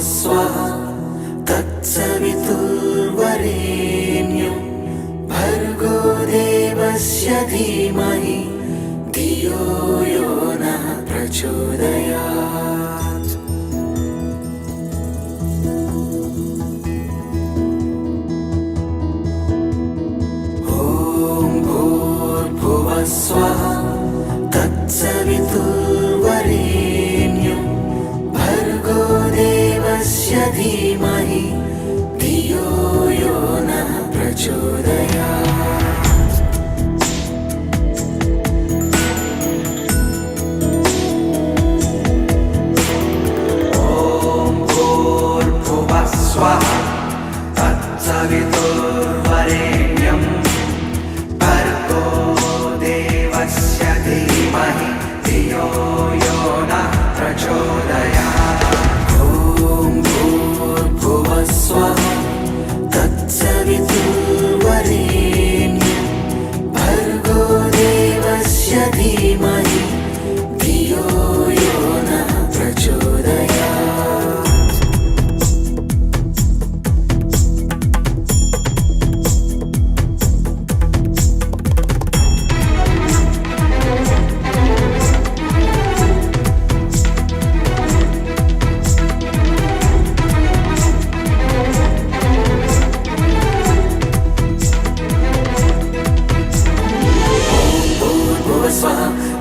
स्वाहा तत्सवितुर्वरेण्यं भर्गो देवस्य धीमहि धियो यो नः प्रचोदयात्। ॐ भूर्भुवः स्वः तत्सवितुर्वरेण्यं भर्गो देवस्य धीमहि धियो यो नः प्रचोदयात्। ॐ भूर्भुवः स्वः तत्सवितुर्वरेण्यं भर्गो देवस्य धीमहि धियो यो नः प्रचोदयात्। ॐ भूर्भुवः स्वः तत्सवितुर्वरेण्यं भर्गो देवस्य धीमहि धियो यो नः प्रचोदयात्।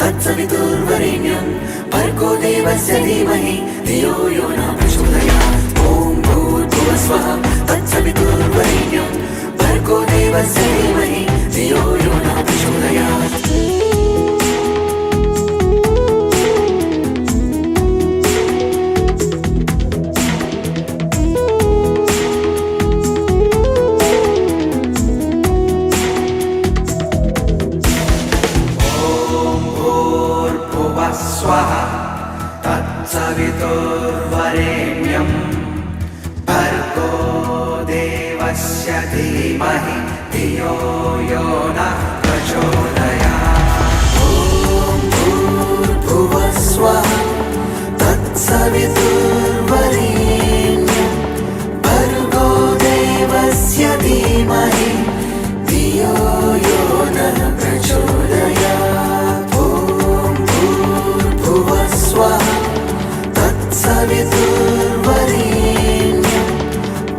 तत्सवितुर्वरेण्यं भर्गो देवस्य धीमहि धियो यो नः प्रचोदयात्। ॐ भूर्भुवः स्वः तत्सवितुर्वरेण्यं भर्गो देवस्य धीमहि धियो यो नः प्रचोदयात्। स्वाहा तत्सवितुर्वरेण्यं भर्गो देवस्य धीमहि धियो यो नः प्रचोदयात्। ॐ भूर्भुवः स्वः तत्सवितुर्वरेण्यं भर्गो देवस्य धीमहि धियो यो नः प्रचोदयात्। स्वाहा तत्सवितुर्वरेण्यं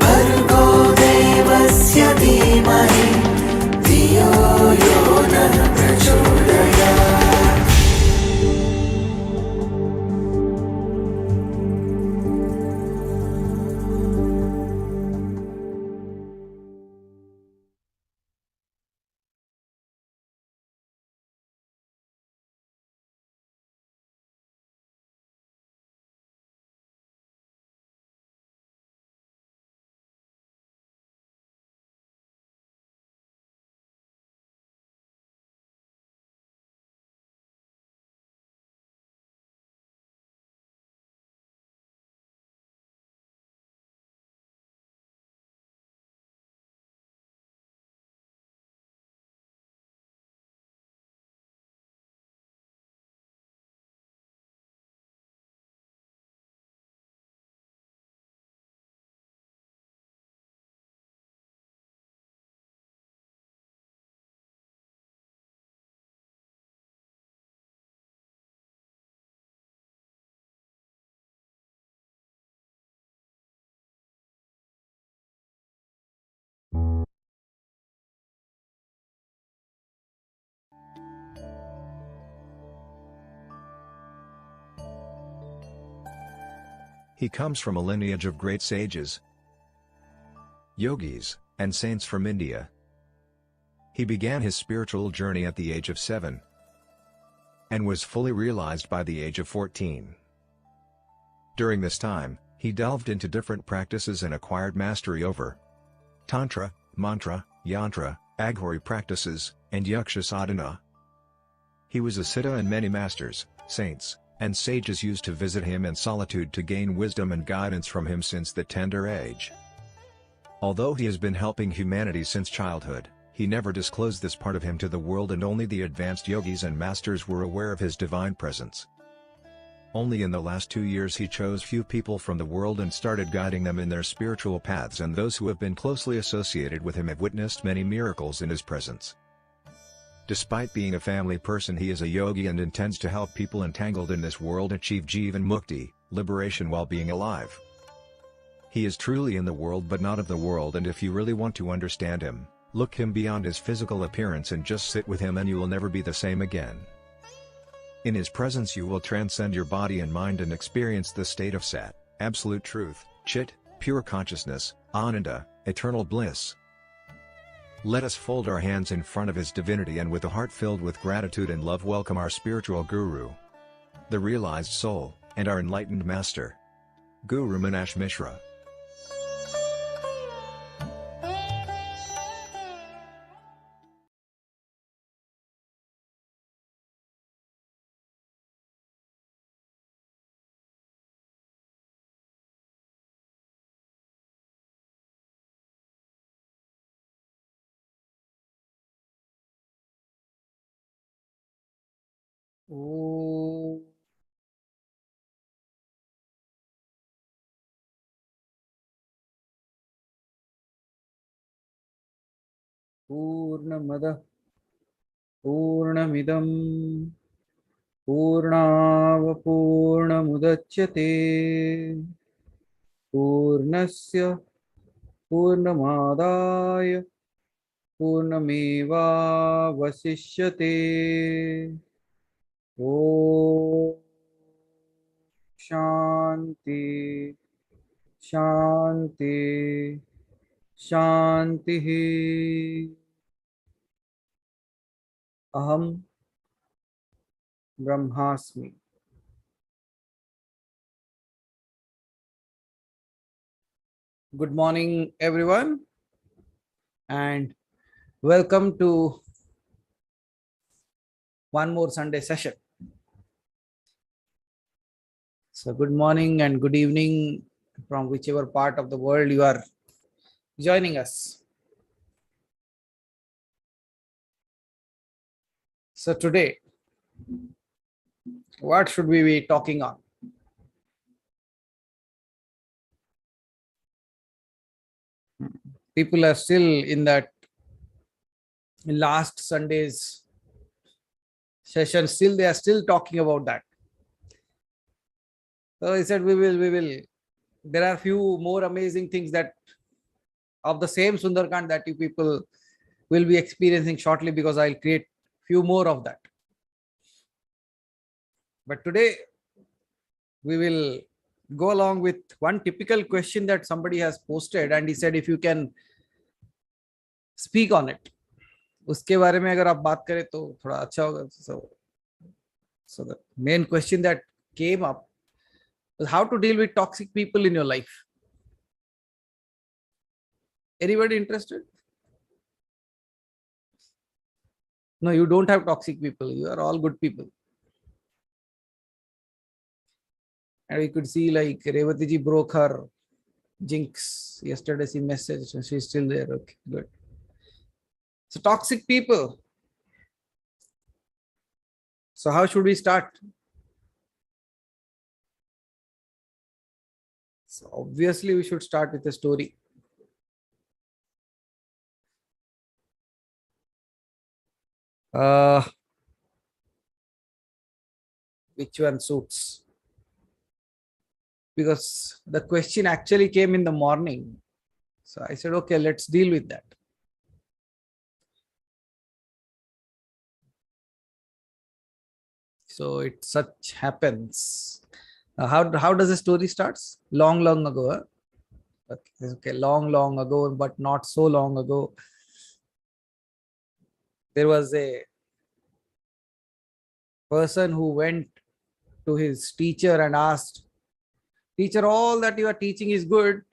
भर्गो देवस्य धीमहि धियो यो नः प्रचोदयात्। He comes from a lineage of great sages, yogis, and saints from India. He began his spiritual journey at the age of 7 and was fully realized by the age of 14. During this time, he delved into different practices and acquired mastery over Tantra, Mantra, Yantra, Aghori practices, and Yaksha sadhana. He was a siddha and many masters, saints, and sages used to visit him in solitude to gain wisdom and guidance from him since the tender age. Although he has been helping humanity since childhood, he never disclosed this part of him to the world, and only the advanced yogis and masters were aware of his divine presence. Only in the last 2 years he chose few people from the world and started guiding them in their spiritual paths, and those who have been closely associated with him have witnessed many miracles in his presence. Despite being a family person, he is a yogi and intends to help people entangled in this world achieve Jivan Mukti, liberation while being alive. He is truly in the world but not of the world, and if you really want to understand him, look him beyond his physical appearance and just sit with him and you will never be the same again. In his presence you will transcend your body and mind and experience the state of Sat, absolute truth, Chit, pure consciousness, Ananda, eternal bliss. Let us fold our hands in front of his divinity and with a heart filled with gratitude and love welcome our spiritual guru, the realized soul, and our enlightened master, Guru Manash Mishra. Om Purnamada Purnamidam Purnava Purnamudachyate Purnasya Purnamadaya Purnameva Vasishyate. Om Shanti Shanti Shanti. Aham Brahmasmi. Good morning, everyone, and welcome to one more Sunday session. So, good morning and good evening from whichever part of the world you are joining us. So, today, what should we be talking on? People are still in that last Sunday's session, still they are still talking about that. So he said we will. There are few more amazing things that of the same Sundarkand that you people will be experiencing shortly, because I'll create few more of that. But today we will go along with one typical question that somebody has posted, and he said if you can speak on it, उसके बारे में अगर आप बात करें तो थोड़ा अच्छा होगा. So the main question that came up was how to deal with toxic people in your life. Anybody interested? No, you don't have toxic people. You are all good people. And we could see like Revati ji broke her jinx yesterday. She messaged and she's still there. Okay, good. So toxic people. So how should we start? So obviously we should start with a story. Which one suits? Because the question actually came in the morning. So I said, okay, let's deal with that. So it such happens. How does the story starts? Long ago. Okay, long ago, but not so long ago. There was a person who went to his teacher and asked, "Teacher, all that you are teaching is good.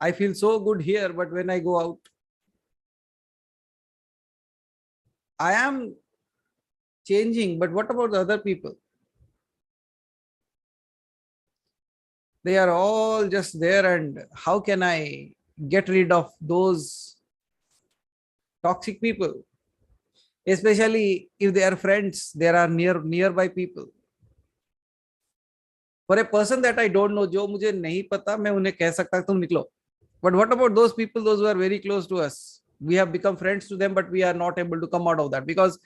I feel so good here, but when I go out, I am changing, but what about the other people? They are all just there, and how can I get rid of those toxic people? Especially if they are friends, there are nearby people. For a person that I don't know, जो मुझे नहीं पता, मैं उन्हें कह सकता तुम निकलो. But what about those people, those who are very close to us? We have become friends to them, but we are not able to come out of that, because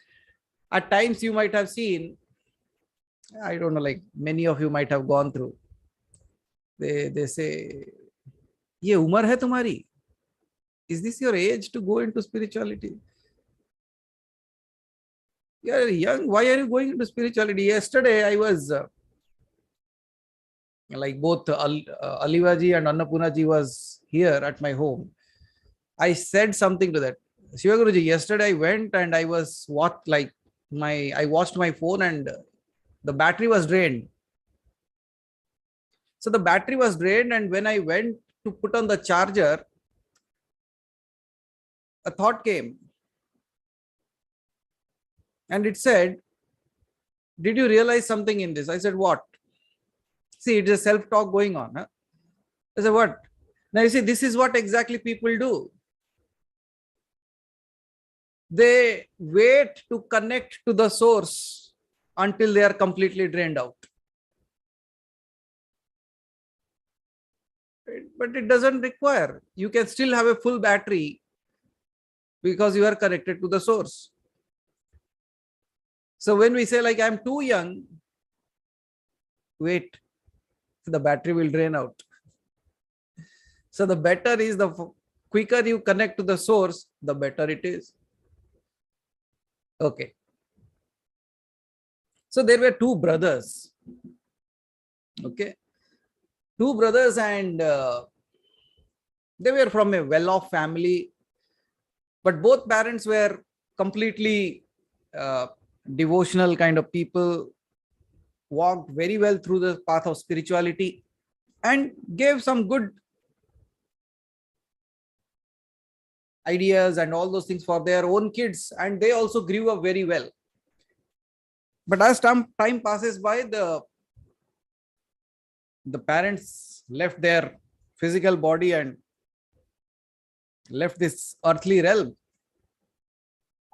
at times you might have seen, I don't know, like many of you might have gone through. They say, ये उम्र है तुम्हारी? Is this your age to go into spirituality? You are young. Why are you going into spirituality? Yesterday I was like both Alivaji and Annapunaji was here at my home. I said something to that. Shiva Guruji, yesterday I went and I was I watched my phone and the battery was drained. So the battery was drained, and when I went to put on the charger, a thought came. And it said, did you realize something in this? I said, what? See, it's a self-talk going on. Huh? I said, what? Now you see, this is what exactly people do. They wait to connect to the source until they are completely drained out. But it doesn't require. You can still have a full battery because you are connected to the source. So when we say like, I'm too young, wait, the battery will drain out. So the better is, the quicker you connect to the source, the better it is. Okay. So there were two brothers. Okay. Two brothers, and they were from a well-off family, but both parents were completely devotional kind of people, walked very well through the path of spirituality, and gave some good ideas and all those things for their own kids, and they also grew up very well. But as time passes by, the parents left their physical body and left this earthly realm.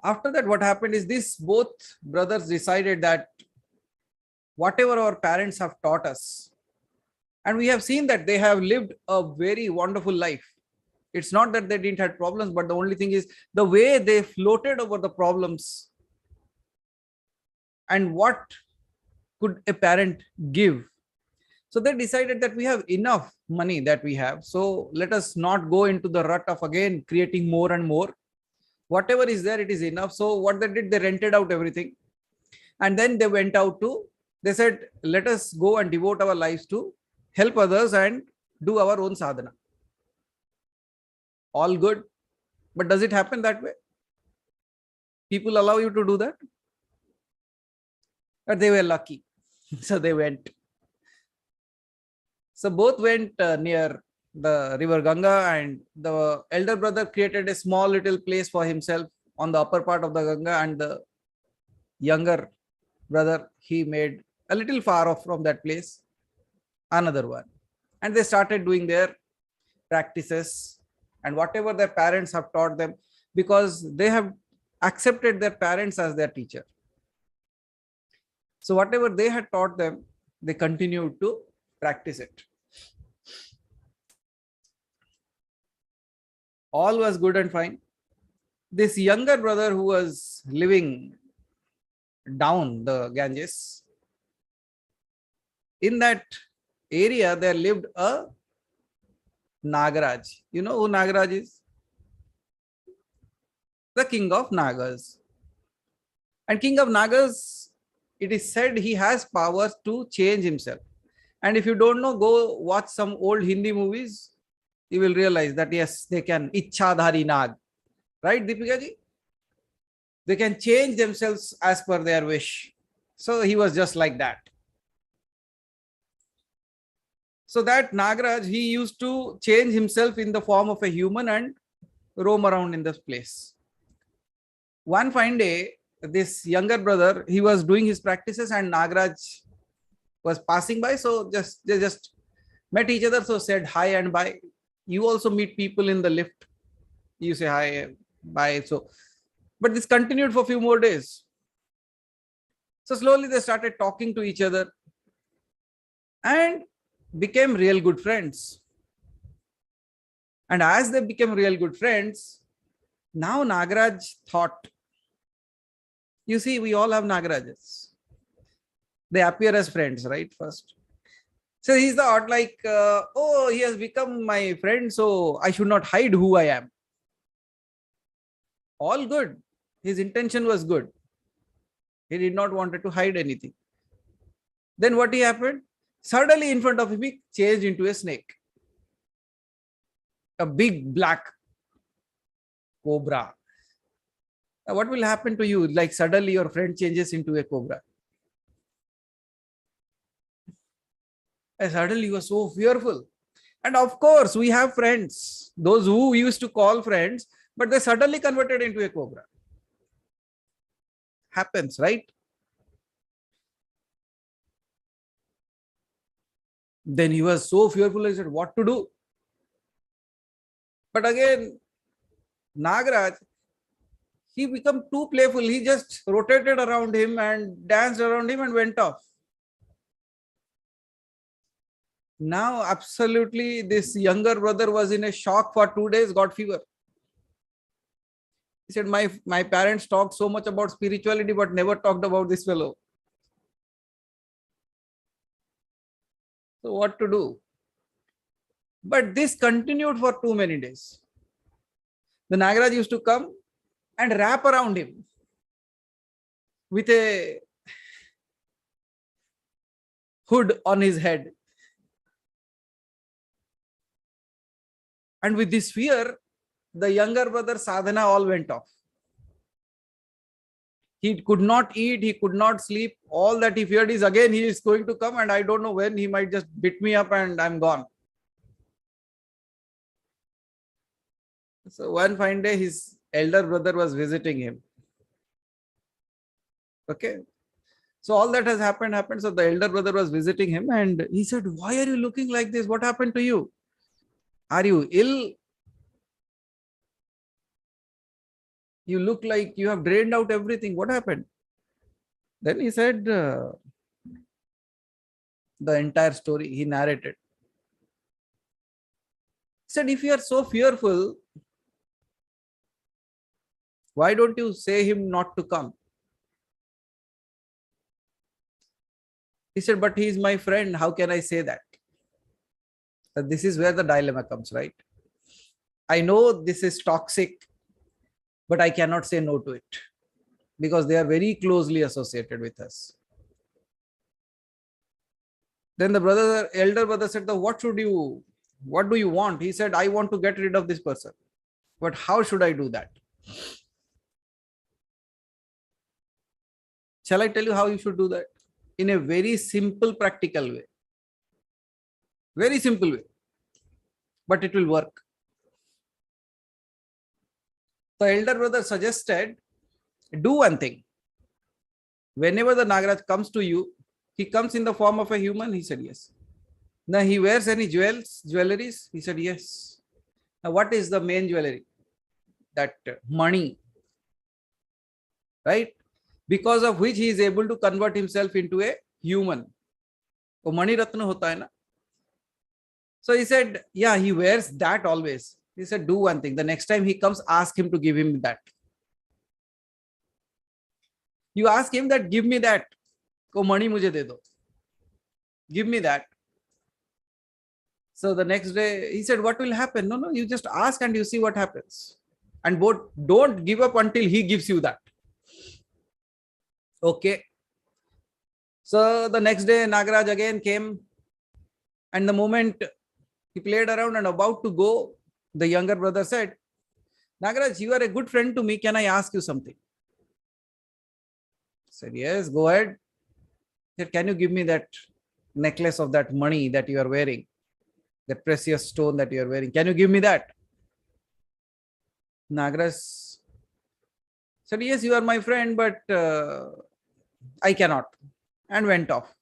After that, what happened is this: both brothers decided that whatever our parents have taught us, and we have seen that they have lived a very wonderful life. It's not that they didn't have problems, but the only thing is the way they floated over the problems. And what could a parent give? So they decided that we have enough money that we have, so let us not go into the rut of again creating more and more. Whatever is there, it is enough. So what they did, they rented out everything, and then they went out they said, let us go and devote our lives to help others and do our own sadhana. All good, but does it happen that way? People allow you to do that? But they were lucky. So they went. So both went near the river Ganga, and the elder brother created a small little place for himself on the upper part of the Ganga, and the younger brother, he made a little far off from that place another one. And they started doing their practices and whatever their parents have taught them, because they have accepted their parents as their teacher. So whatever they had taught them, they continued to practice it. All was good and fine. This younger brother, who was living down the Ganges, in that area there lived a Nagaraj. You know who Nagaraj is? The king of Nagas. And king of Nagas, it is said he has powers to change himself. And if you don't know, go watch some old Hindi movies. You will realize that yes, they can. Ichchadhari Nag. Right, Deepika ji? They can change themselves as per their wish. So he was just like that. So that Nagaraj, he used to change himself in the form of a human and roam around in this place. One fine day, this younger brother, he was doing his practices and Nagaraj was passing by. So they just met each other. So said hi and bye. You also meet people in the lift. You say hi, bye. So, but this continued for a few more days. So slowly they started talking to each other. and became real good friends. And as they became real good friends, now Nagaraj thought, you see, we all have Nagarajas. They appear as friends, right? First. So he thought like, oh, he has become my friend, so I should not hide who I am. All good. His intention was good. He did not want to hide anything. Then what he happened? Suddenly in front of him, he changed into a snake. A big black cobra. Now, what will happen to you? Like suddenly your friend changes into a cobra. And suddenly you are so fearful. And of course, we have friends, those who we used to call friends, but they suddenly converted into a cobra. Happens, right? Then he was so fearful, he said, what to do? But again, Nagaraj, he became too playful. He just rotated around him and danced around him and went off. Now, absolutely, this younger brother was in a shock for 2 days, got fever. He said, my parents talked so much about spirituality, but never talked about this fellow. So what to do? But this continued for too many days. The Nagaraj used to come and wrap around him with a hood on his head. And with this fear, the younger brother sadhana all went off. He could not eat, he could not sleep. All that he feared is again he is going to come and I don't know when he might just beat me up and I'm gone. So one fine day his elder brother was visiting him. Okay. So all that has happened. So the elder brother was visiting him and he said, why are you looking like this? What happened to you? Are you ill? You look like you have drained out everything. What happened? Then he said the entire story. He narrated. He said, if you are so fearful, why don't you say him not to come? He said, but he is my friend. How can I say that? This is where the dilemma comes, right? I know this is toxic, but I cannot say no to it because they are very closely associated with us. Then the elder brother said, what do you want? He said, I want to get rid of this person. But how should I do that? Shall I tell you how you should do that? In a very simple, practical way. Very simple way. But it will work. The elder brother suggested, do one thing. Whenever the Nagaraj comes to you, he comes in the form of a human. He said, yes. Now he wears any jewelries? He said, yes. Now what is the main jewelry? That money. Right? Because of which he is able to convert himself into a human. So money ratna hota hai na? So he said, yeah, he wears that always. He said, do one thing. The next time he comes, ask him to give him that. You ask him that, give me that. Ko money mujhe de do. Give me that. So the next day, he said, what will happen? No, you just ask and you see what happens. And don't give up until he gives you that. Okay. So the next day, Nagaraj again came. And the moment he played around and about to go, the younger brother said, Nagaraj, you are a good friend to me. Can I ask you something? I said, yes, go ahead. He said, can you give me that necklace of that money that you are wearing? That precious stone that you are wearing. Can you give me that? Nagaraj said, yes, you are my friend, but I cannot. And went off.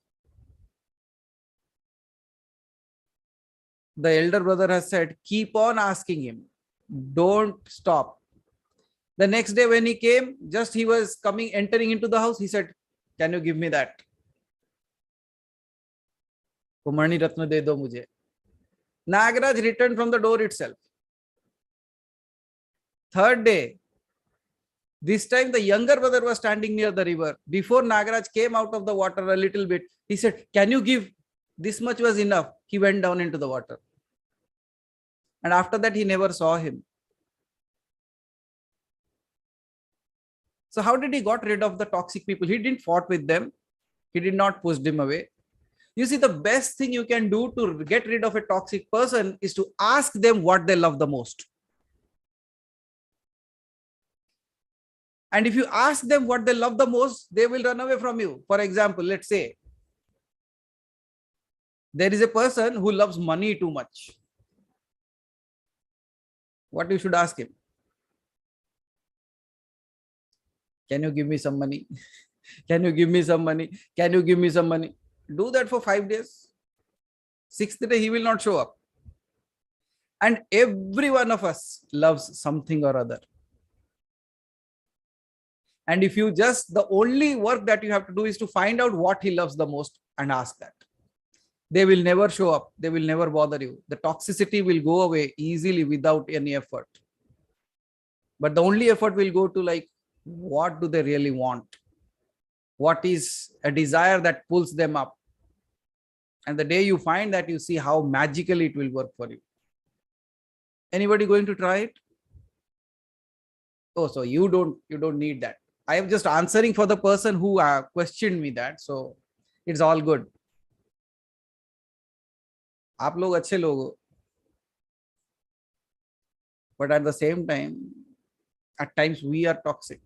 The elder brother has said, keep on asking him. Don't stop. The next day when he came, just he was entering into the house. He said, can you give me that? वो मणि रत्न दे दो मुझे. Nagaraj returned from the door itself. Third day, this time the younger brother was standing near the river. Before Nagaraj came out of the water a little bit, he said, "Can you give?" This much was enough. He went down into the water. And after that, he never saw him. So how did he got rid of the toxic people? He didn't fought with them. He did not push them away. You see, the best thing you can do to get rid of a toxic person is to ask them what they love the most. And if you ask them what they love the most, they will run away from you. For example, let's say there is a person who loves money too much. What you should ask him? Can you give me some money? Can you give me some money? Can you give me some money? Do that for 5 days. 6th day, he will not show up. And every one of us loves something or other. And if you just, the only work that you have to do is to find out what he loves the most and ask that. They will never show up. They will never bother you. The toxicity will go away easily without any effort. But the only effort will go to like, what do they really want? What is a desire that pulls them up? And the day you find that, you see how magically it will work for you. Anybody going to try it? Oh, so you don't need that. I am just answering for the person who questioned me that. So it's all good. आप लोग अच्छे लोग हो. But at the same time, at times we are toxic.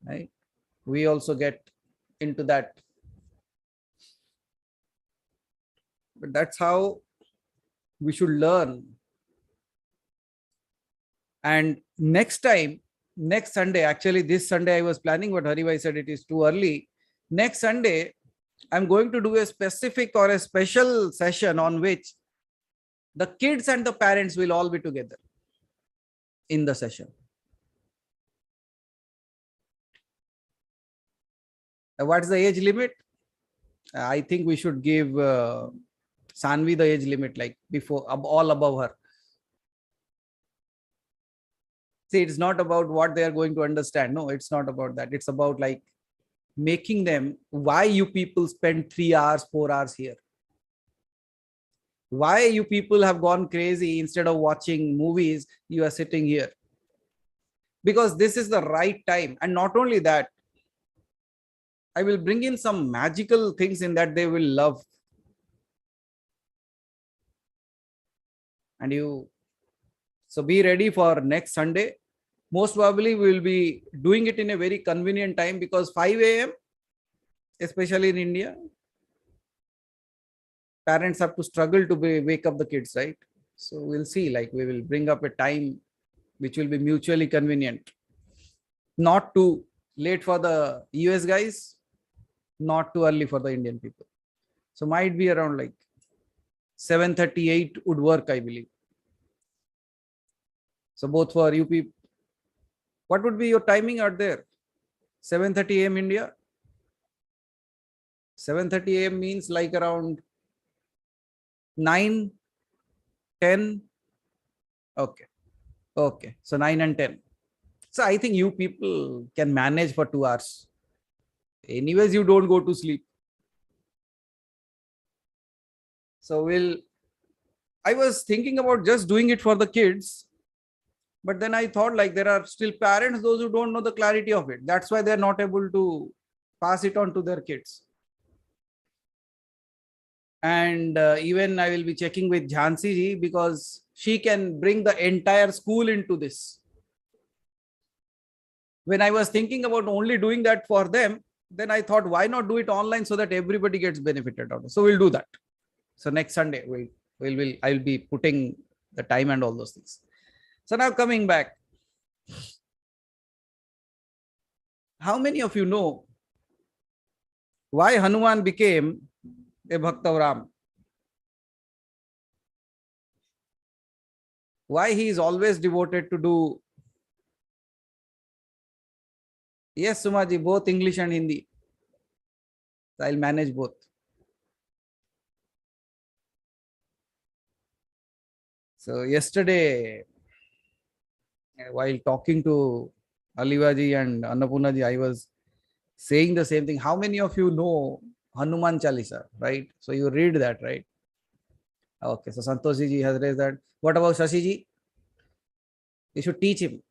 Right? We also get into that. But that's how we should learn. And next time, next Sunday, actually this Sunday I was planning, but Haribhai said it is too early. Next Sunday, I'm going to do a specific or a special session on which the kids and the parents will all be together in the session. What's the age limit? I think we should give Sanvi the age limit, like before, all above her. See, it's not about what they are going to understand. No, it's not about that. It's about like making them, why you people spend 3 hours, 4 hours here? Why you people have gone crazy instead of watching movies, you are sitting here? Because this is the right time. And not only that, I will bring in some magical things in that they will love. And so be ready for next Sunday. Most probably we will be doing it in a very convenient time, because 5 a.m., especially in India, parents have to struggle to wake up the kids, right? So we'll see, like we will bring up a time which will be mutually convenient. Not too late for the US guys, not too early for the Indian people. So might be around like 7:38 would work, I believe. So both for UP, what would be your timing out there? 7:30 a.m. India? 7:30 a.m. means like around 9, 10. Okay. Okay. So 9 and 10. So I think you people can manage for 2 hours. Anyways, you don't go to sleep. So I was thinking about just doing it for the kids. But then I thought, like, there are still parents, those who don't know the clarity of it. That's why they're not able to pass it on to their kids. And even I will be checking with Jhansi ji, because she can bring the entire school into this. When I was thinking about only doing that for them, then I thought, why not do it online so that everybody gets benefited out of it? So we'll do that. So next Sunday, I'll be putting the time and all those things. So now coming back, how many of you know why Hanuman became a Bhakt of Ram? Why he is always devoted to do? Yes, Sumaji, both English and Hindi. I'll manage both. So yesterday, while talking to Alivaji and Annapurnaji, I was saying the same thing. How many of you know Hanuman Chalisa, right? So you read that, right? Okay, so Santoshi ji has raised that. What about Shashi ji? You should teach him.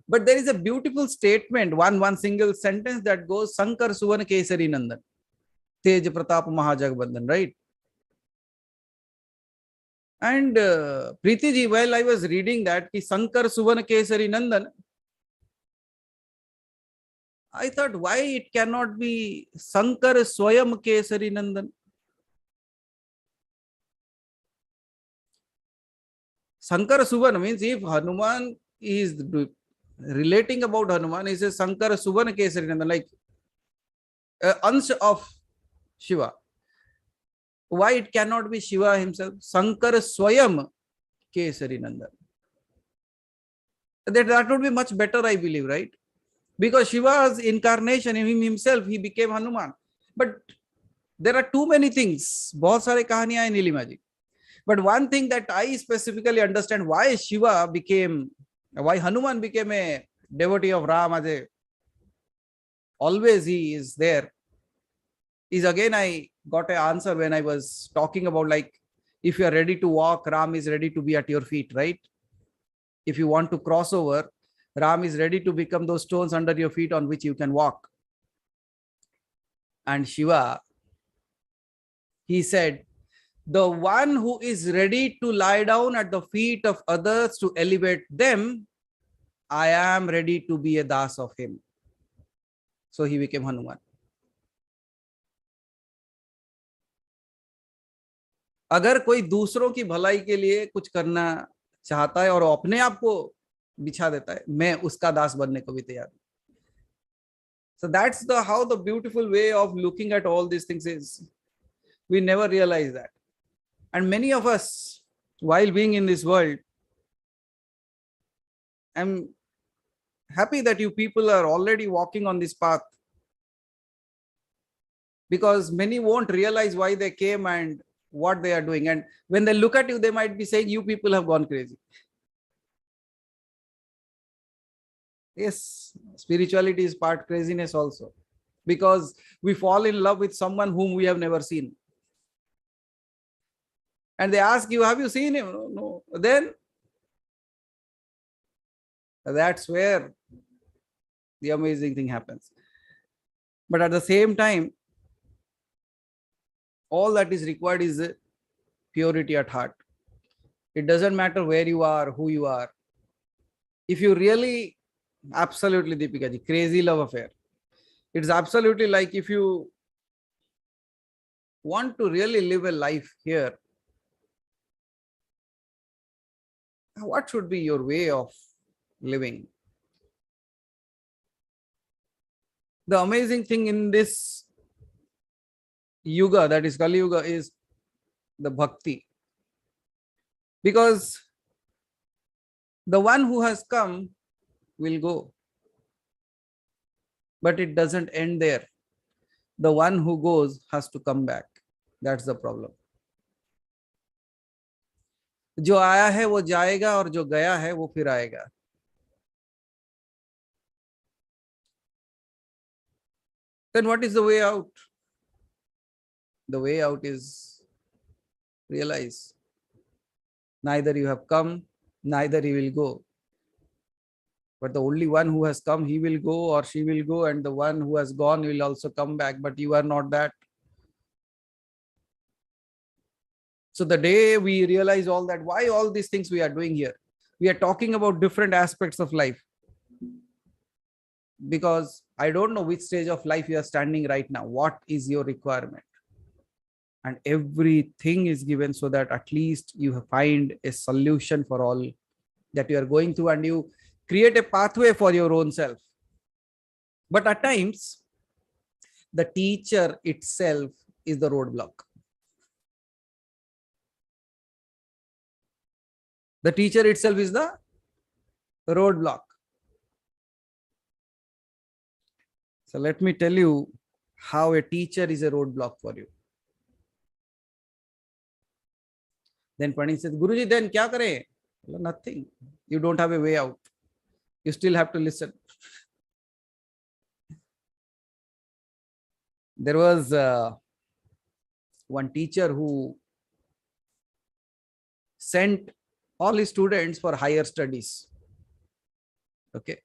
But there is a beautiful statement, one single sentence that goes, Sankar Suvan Kesari Nandan, Tej Pratap Mahajagbandan, right? And Preeti ji, while I was reading that, ki Sankar Suvan Kesari Nandan, I thought, why it cannot be Sankar Swayam Kesari Nandan? Sankar Suvan means if Hanuman is relating about Hanuman, he says Sankar Suvan Kesari Nandan, like Ansh of Shiva. Why it cannot be Shiva himself? Sankar Swayam Kesari Nandan. That would be much better, I believe, right? Because Shiva's incarnation in him himself, he became Hanuman. But there are too many things. बहुत सारे कहानियां हैं नीलिमा जी. But one thing that I specifically understand why Hanuman became a devotee of Ram, always he is there, is again I got an answer when I was talking about, like, if you are ready to walk, Ram is ready to be at your feet, right? If you want to cross over, Ram is ready to become those stones under your feet on which you can walk. And Shiva, he said, the one who is ready to lie down at the feet of others to elevate them, I am ready to be a das of him. So he became Hanuman. अगर कोई दूसरों की भलाई के लिए कुछ करना चाहता है और अपने आप को बिछा देता है, मैं उसका दास बनने को भी तैयार हूं. So that's how the beautiful way of looking at all these things is. We never realize that. And many of us, while being in this world, I'm happy that you people are already walking on this path, because many won't realize why they came and what they are doing. And when they look at you, they might be saying, you people have gone crazy. Yes, spirituality is part craziness also, because we fall in love with someone whom we have never seen. And they ask you, have you seen him? No. Then that's where the amazing thing happens. But at the same time, all that is required is purity at heart. It doesn't matter where you are, who you are. If you really, absolutely, Deepika ji, crazy love affair. It's absolutely like if you want to really live a life here, what should be your way of living? The amazing thing in this yuga, that is Kali Yuga, is the bhakti. Because the one who has come will go. But it doesn't end there. The one who goes has to come back. That's the problem. जो आया है वो जाएगा और जो गया है वो फिर आएगा. Then what is the way out? The way out is realize neither you have come, neither you will go. But the only one who has come, he will go or she will go, and the one who has gone will also come back, but you are not that. So the day we realize all that, why all these things we are doing here? We are talking about different aspects of life. Because I don't know which stage of life you are standing right now. What is your requirement? And everything is given so that at least you find a solution for all that you are going through, and you create a pathway for your own self. But at times, the teacher itself is the roadblock. The teacher itself is the roadblock. So let me tell you how a teacher is a roadblock for you. Then Pandit says, Guruji, then kya kare? Nothing. You don't have a way out. You still have to listen. There was one teacher who sent all his students for higher studies. Okay.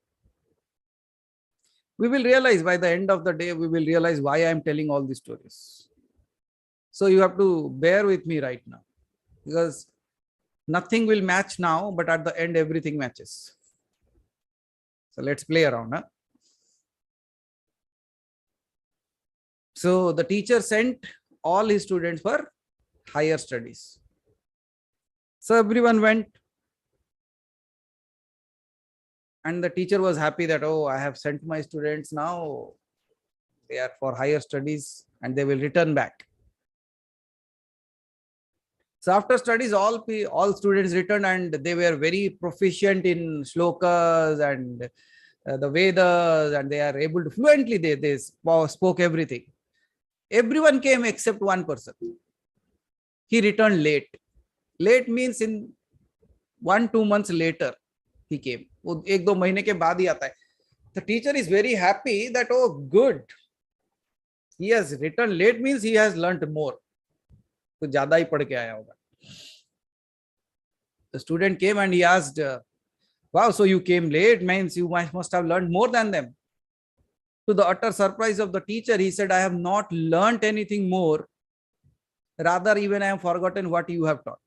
We will realize by the end of the day, we will realize why I am telling all these stories. So you have to bear with me right now, because nothing will match now, but at the end, everything matches. So let's play around. Huh? So the teacher sent all his students for higher studies. So everyone went. And the teacher was happy that, oh, I have sent my students now. They are for higher studies and they will return back. So after studies, all students returned and they were very proficient in shlokas and the Vedas, and they are able to fluently, they spoke everything. Everyone came except one person. He returned late. Late means in 1-2 months later he came. वो 1-2 महीने के बाद ही आता है. The teacher is very happy that, oh, good, he has returned late, means he has learnt more. तो ज्यादा ही पढ़ के आया होगा. The student came and he asked, wow, so you came late, means you must have learned more than them. To the utter surprise of the teacher, he said, I have not learnt anything more. Rather, even I have forgotten what you have taught.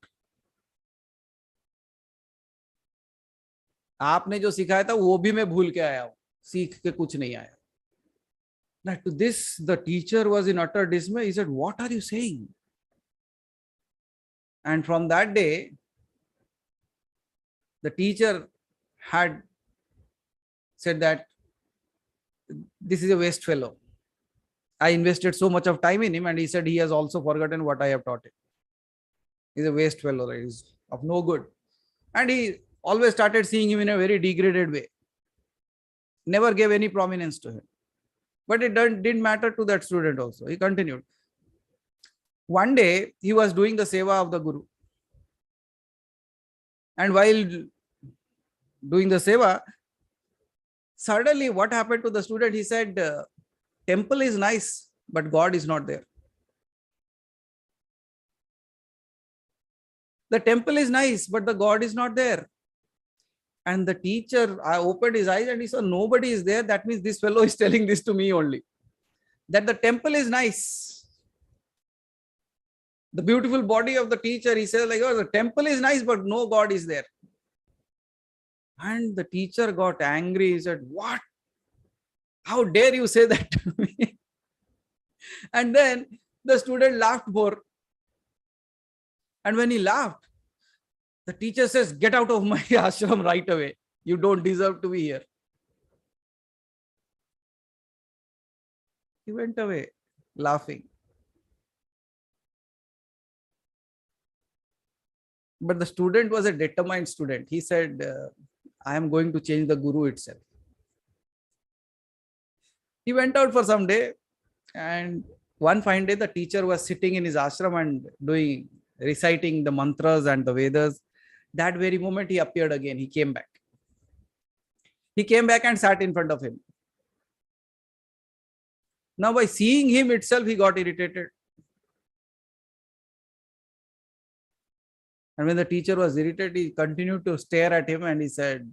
आपने जो सिखाया था वो भी मैं भूल के आया हूं, सीख के कुछ नहीं आया. Now to this, the teacher was in utter dismay. He said, what are you saying? And from that day, the teacher had said that this is a waste fellow. I invested so much of time in him, and he said he has also forgotten what I have taught him. He's a waste fellow. He's of no good. And he always started seeing him in a very degraded way. Never gave any prominence to him. But it didn't matter to that student also. He continued. One day, he was doing the seva of the Guru. And while doing the seva, suddenly what happened to the student? He said, temple is nice, but God is not there. The temple is nice, but the God is not there. And the teacher opened his eyes and he saw nobody is there. That means this fellow is telling this to me only. That the temple is nice. The beautiful body of the teacher, he says, like, oh, the temple is nice, but no God is there. And the teacher got angry. He said, what? How dare you say that to me? And then the student laughed more. And when he laughed, the teacher says, get out of my ashram right away. You don't deserve to be here. He went away laughing. But the student was a determined student. He said, I am going to change the Guru itself. He went out for some day, and one fine day the teacher was sitting in his ashram and reciting the mantras and the Vedas. That very moment he appeared again. He came back. He came back and sat in front of him. Now by seeing him itself, he got irritated. And when the teacher was irritated, he continued to stare at him and he said,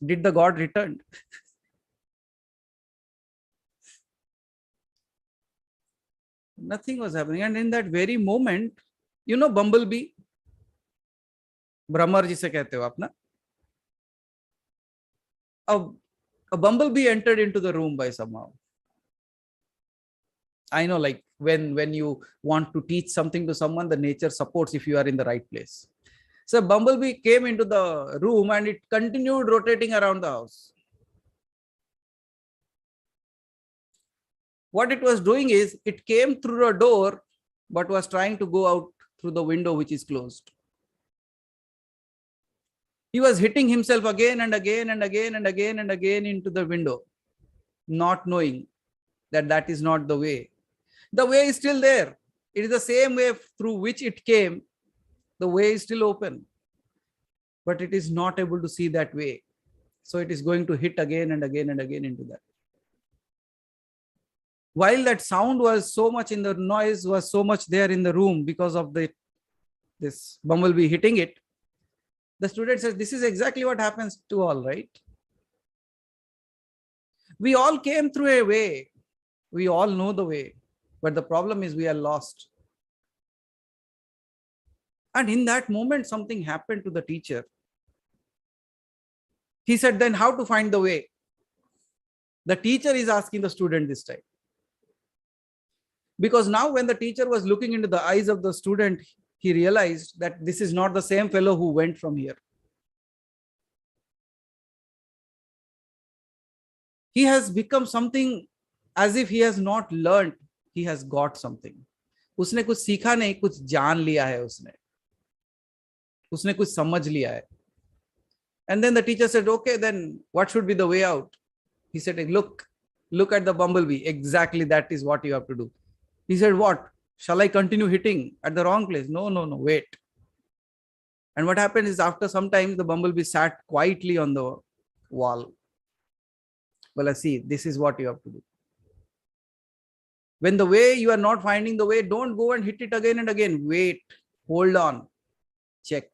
did the God return? Nothing was happening. And in that very moment, you know bumblebee? Brahmar जिसे कहते हो आप ना? A bumblebee entered into the room by somehow. I know, like when you want to teach something to someone, the nature supports if you are in the right place. So bumblebee came into the room and it continued rotating around the house. What it was doing is, it came through a door, but was trying to go out through the window which is closed. He was hitting himself again and again and again and again and again into the window. not knowing that that is not the way. The way is still there. It is the same way through which it came. The way is still open, but it is not able to see that way. So it is going to hit again and again and again into that. While that sound was so much in the noise was so much there in the room because of this bumblebee hitting it, the student says, this is exactly what happens to all, right? We all came through a way. We all know the way. But the problem is we are lost. And in that moment, something happened to the teacher. He said, then how to find the way? The teacher is asking the student this time. Because now when the teacher was looking into the eyes of the student, he realized that this is not the same fellow who went from here. He has become something as if he has not learned, he has got something. उसने कुछ सीखा नहीं, कुछ जान लिया है उसने कुछ समझ लिया है. And then the teacher said, okay, then what should be the way out? He said, look at the bumblebee. Exactly that is what you have to do. He said, what? Shall I continue hitting at the wrong place? No, wait. And what happened is after some time, the bumblebee sat quietly on the wall. Well, I see, this is what you have to do. When the way you are not finding the way, don't go and hit it again and again. Wait, hold on, check.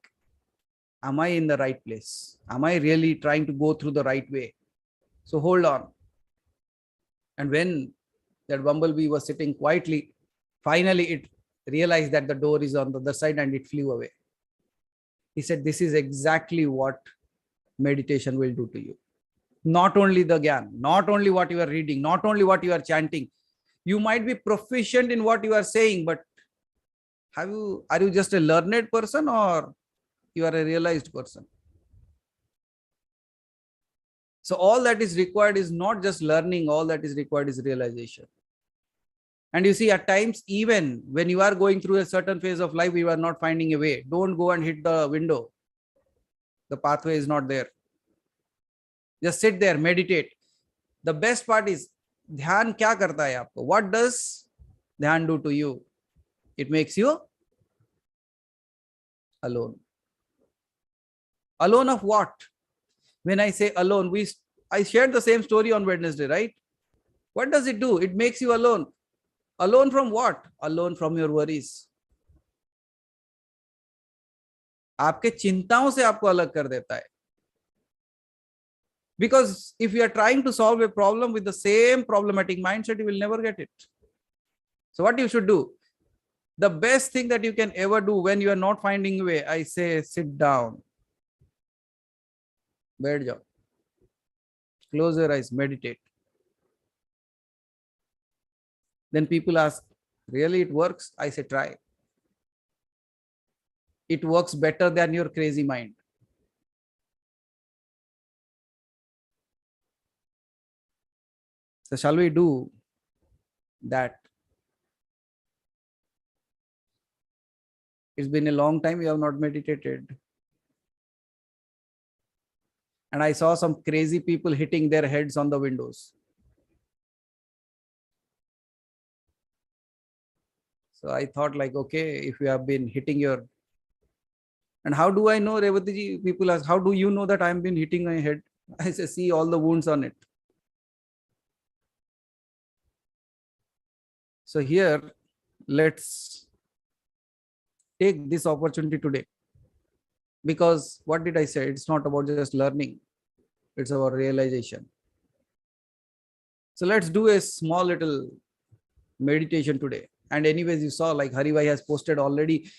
Am I in the right place? Am I really trying to go through the right way? So hold on. And when that bumblebee was sitting quietly, finally it realized that the door is on the other side and it flew away. He said, this is exactly what meditation will do to you. Not only the Gyan, not only what you are reading, not only what you are chanting. You might be proficient in what you are saying, but are you just a learned person or you are a realized person? So all that is required is not just learning, all that is required is realization. And you see, at times, even when you are going through a certain phase of life, you are not finding a way. Don't go and hit the window. The pathway is not there. Just sit there, meditate. The best part is, ध्यान क्या करता है आपको? What does ध्यान do to you? It makes you alone. Alone of what? When I say alone, I shared the same story on Wednesday, right? What does it do? It makes you alone. Alone from what? Alone from your worries. आपके चिंताओं से आपको अलग कर देता है. Because if you are trying to solve a problem with the same problematic mindset, you will never get it. So what you should do? The best thing that you can ever do when you are not finding a way, I say, sit down. बैठ जाओ. Close your eyes, meditate. Then people ask, really it works? I say, try. It works better than your crazy mind. So shall we do that? It's been a long time you have not meditated. And I saw some crazy people hitting their heads on the windows. So I thought like, okay, if you have been hitting your... And how do I know, Revati? People ask, how do you know that I've been hitting my head? I say, see all the wounds on it. So here, let's take this opportunity today. Because what did I say? It's not about just learning. It's about realization. So let's do a small little meditation today. And anyways, you saw like Haribhai has posted already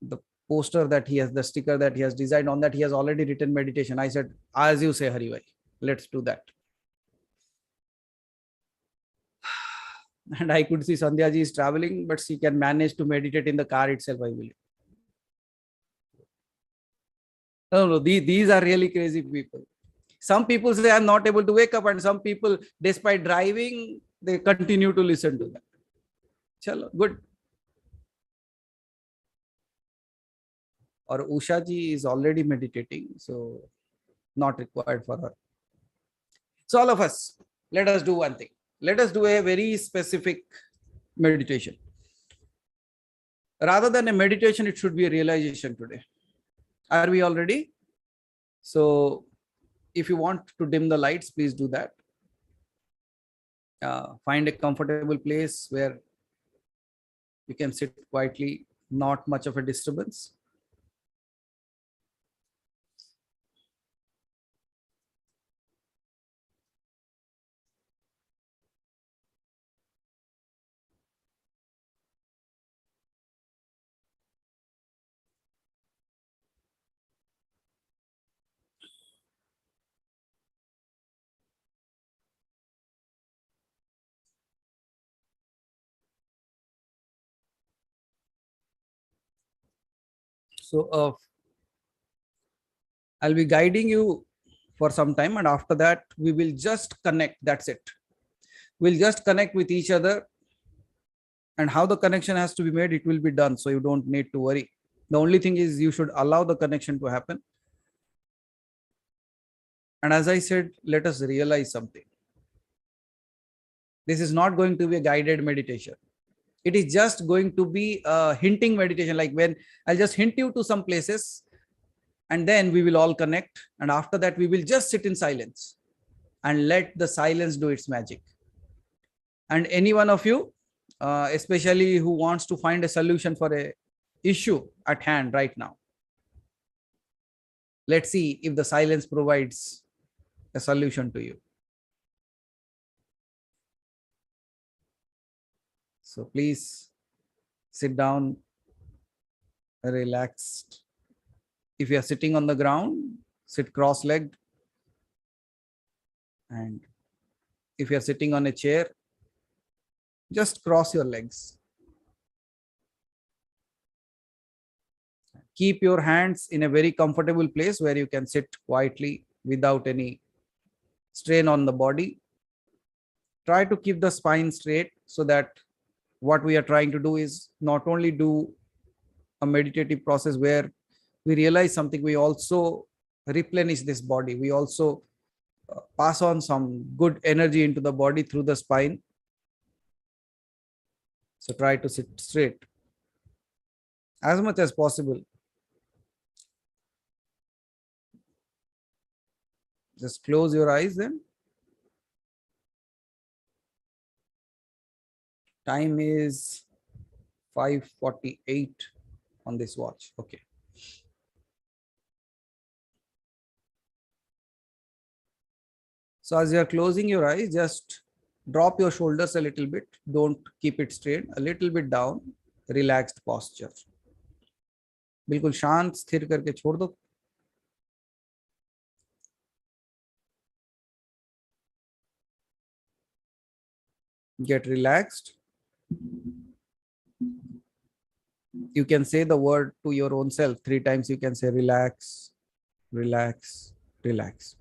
the poster that he has, the sticker that he has designed. On that he has already written meditation. I said, as you say, Haribhai, let's do that. And I could see Sandhya ji is traveling, but she can manage to meditate in the car itself, I believe. No, these are really crazy people. Some people say I'm not able to wake up, and some people, despite driving, they continue to listen to that. Chalo, good. Or Usha ji is already meditating, so not required for her. So all of us, let us do one thing. Let us do a very specific meditation. Rather than a meditation, it should be a realization today. Are we all ready? So if you want to dim the lights, please do that. Find a comfortable place where you can sit quietly, not much of a disturbance. So I'll be guiding you for some time, and after that, we will just connect. That's it. We'll just connect with each other, and how the connection has to be made, it will be done. So you don't need to worry. The only thing is you should allow the connection to happen. And as I said, let us realize something. This is not going to be a guided meditation. It is just going to be a hinting meditation, like when I'll just hint you to some places, and then we will all connect. And after that, we will just sit in silence and let the silence do its magic. And any one of you, especially who wants to find a solution for a issue at hand right now, let's see if the silence provides a solution to you. So please sit down relaxed. If you are sitting on the ground, sit cross-legged. And if you are sitting on a chair, just cross your legs. Keep your hands in a very comfortable place where you can sit quietly without any strain on the body. Try to keep the spine straight, so that what we are trying to do is not only do a meditative process where we realize something, we also replenish this body. We also pass on some good energy into the body through the spine. So try to sit straight as much as possible. Just close your eyes then. Time is 5:48 on this watch. Okay. So as you are closing your eyes, just drop your shoulders a little bit. Don't keep it straight. A little bit down. Relaxed posture. बिल्कुल शांत स्थिर करके छोड़ दो. Get relaxed. You can say the word to your own self 3 times. You can say relax, relax, relax.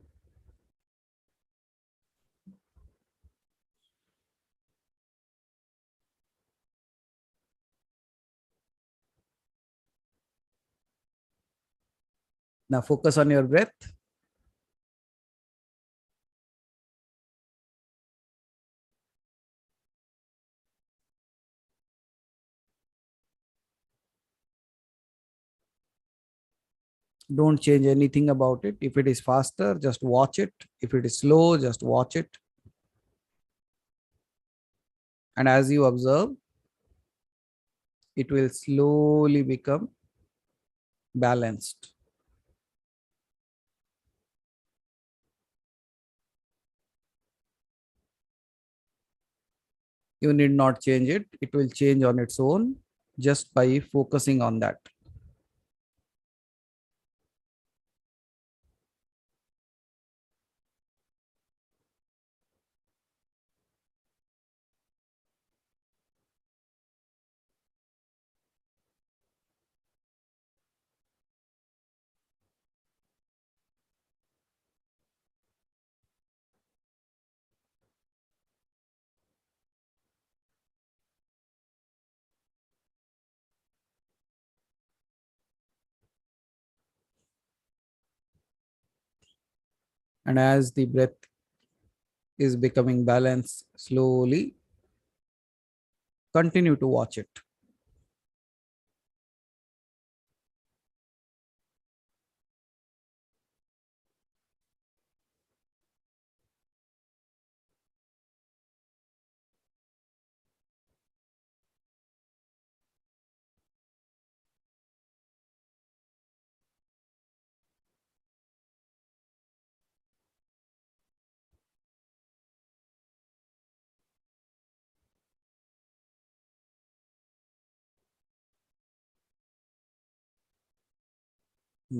Now focus on your breath. Don't change anything about it. If it is faster, just watch it. If it is slow, just watch it. And as you observe, it will slowly become balanced. You need not change it. It will change on its own just by focusing on that. And as the breath is becoming balanced slowly. Continue to watch it.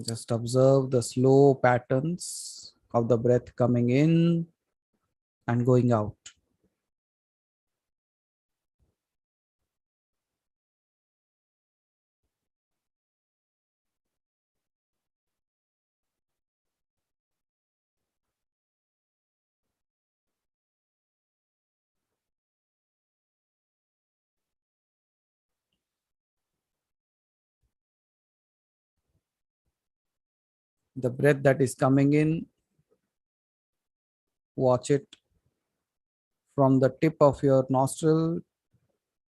Just observe the slow patterns of the breath coming in and going out. The breath that is coming in, watch it from the tip of your nostril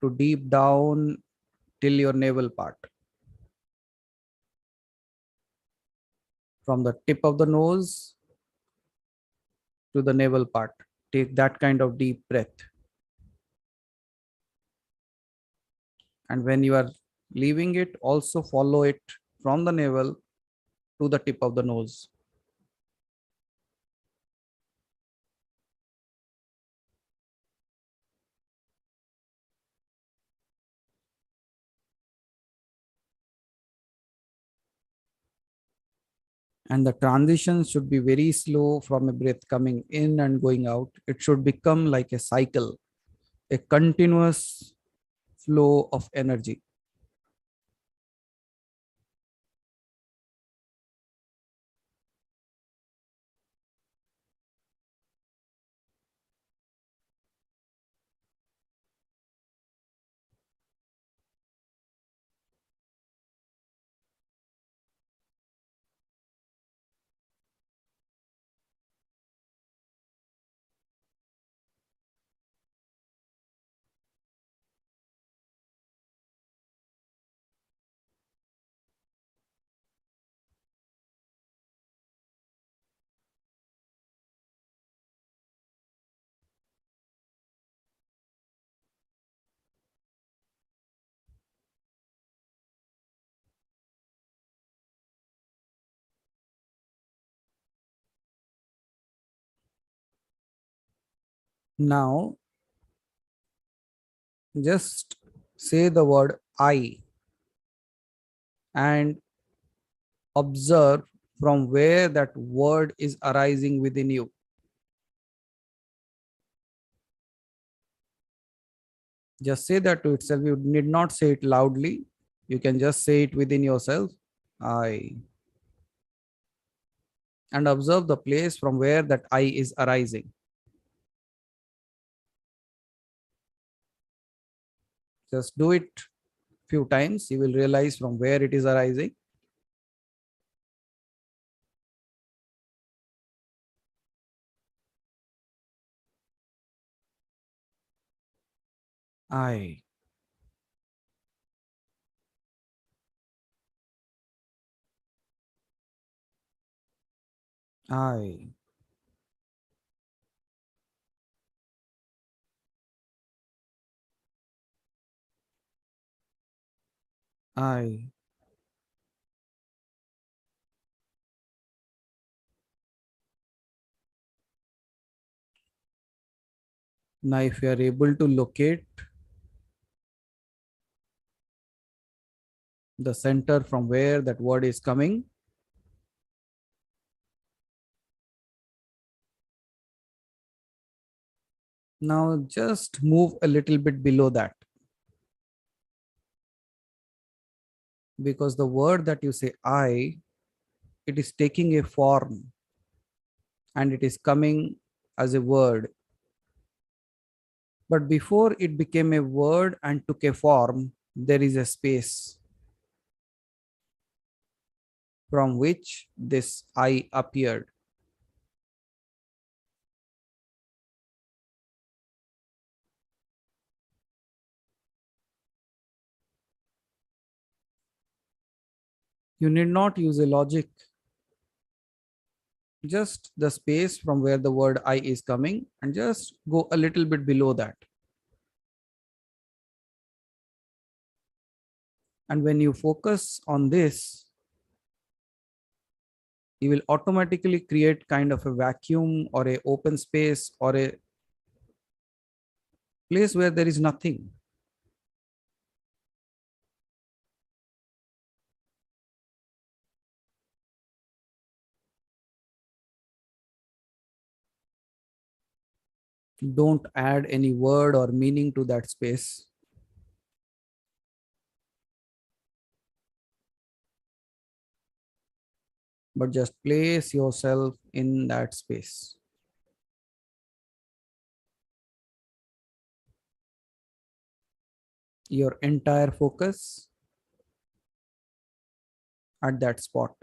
to deep down till your navel part. From the tip of the nose to the navel part. Take that kind of deep breath. And when you are leaving it, also follow it from the navel to the tip of the nose. And the transition should be very slow from a breath coming in and going out. It should become like a cycle, a continuous flow of energy. Now, just say the word I and observe from where that word is arising within you. Just say that to itself. You need not say it loudly. You can just say it within yourself. I. And observe the place from where that I is arising. Just do it few times. You will realize from where it is arising. I. I. I. Now, if you are able to locate the center from where that word is coming, now just move a little bit below that, because the word that you say I, it is taking a form and it is coming as a word. But before it became a word and took a form, there is a space from which this I appeared. You need not use a logic, just the space from where the word I is coming, and just go a little bit below that. And when you focus on this, you will automatically create kind of a vacuum or a open space or a place where there is nothing. Don't add any word or meaning to that space, but just place yourself in that space. Your entire focus at that spot.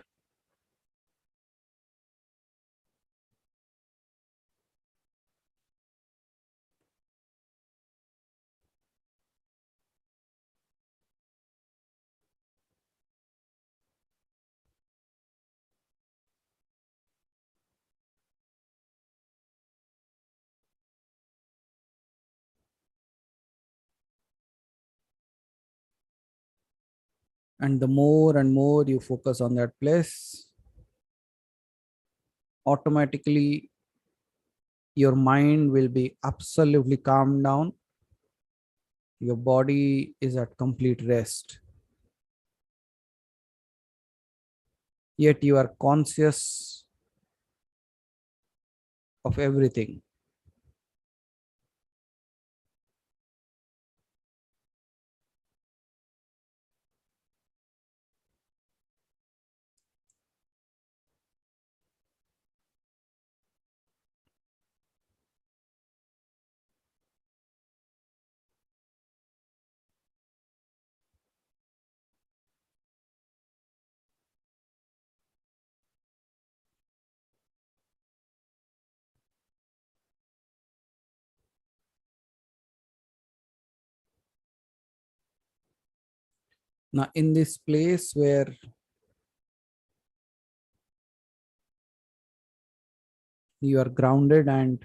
And the more and more you focus on that place, automatically your mind will be absolutely calmed down. Your body is at complete rest. Yet you are conscious of everything. Now, in this place where you are grounded and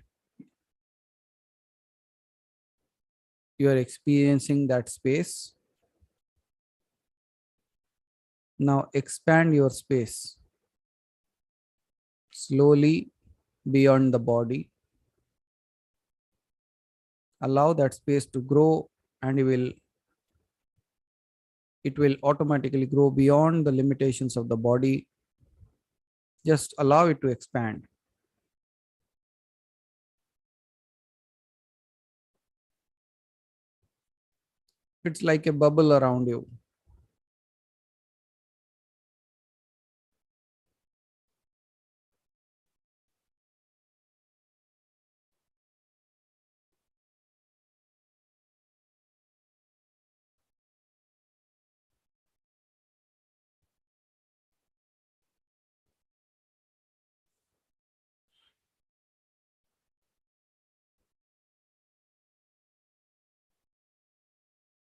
you are experiencing that space, now expand your space slowly beyond the body. Allow that space to grow, and it will automatically grow beyond the limitations of the body. Just allow it to expand. It's like a bubble around you.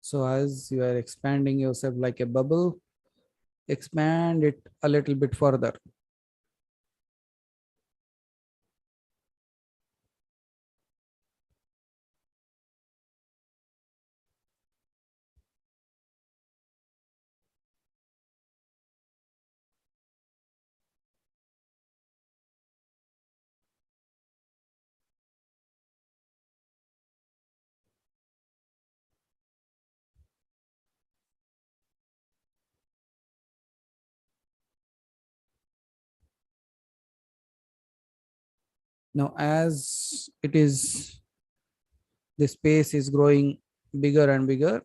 So as you are expanding yourself like a bubble, expand it a little bit further. Now, as it is, the space is growing bigger and bigger.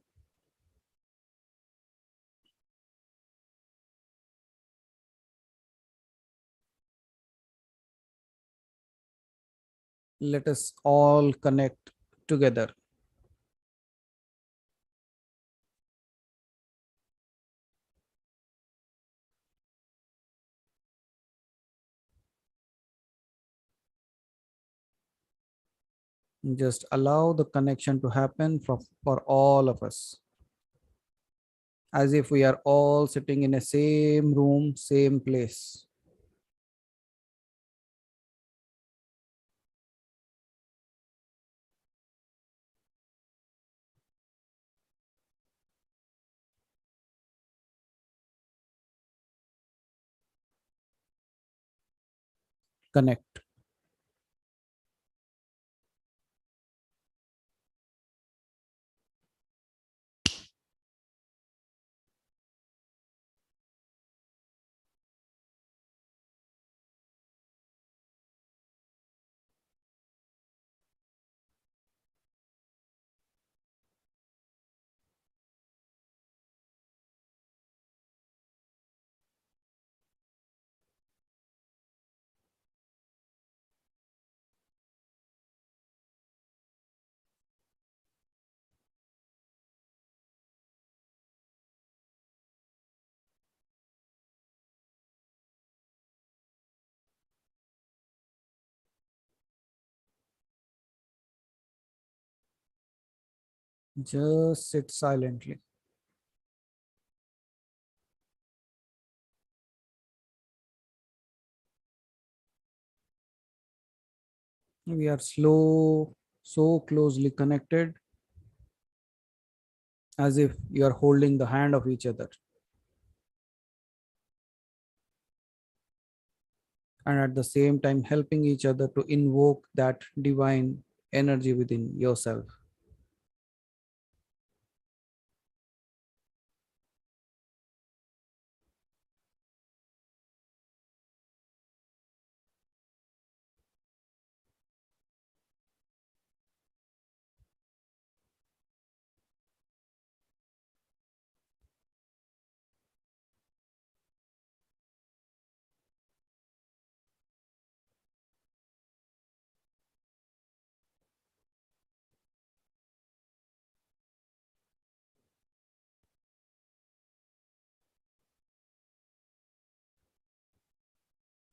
Let us all connect together. Just allow the connection to happen for all of us. as if we are all sitting in a same room, same place. Connect. Just sit silently. We are so closely connected, as if you are holding the hand of each other, and at the same time helping each other to invoke that divine energy within yourself.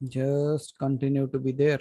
Just continue to be there.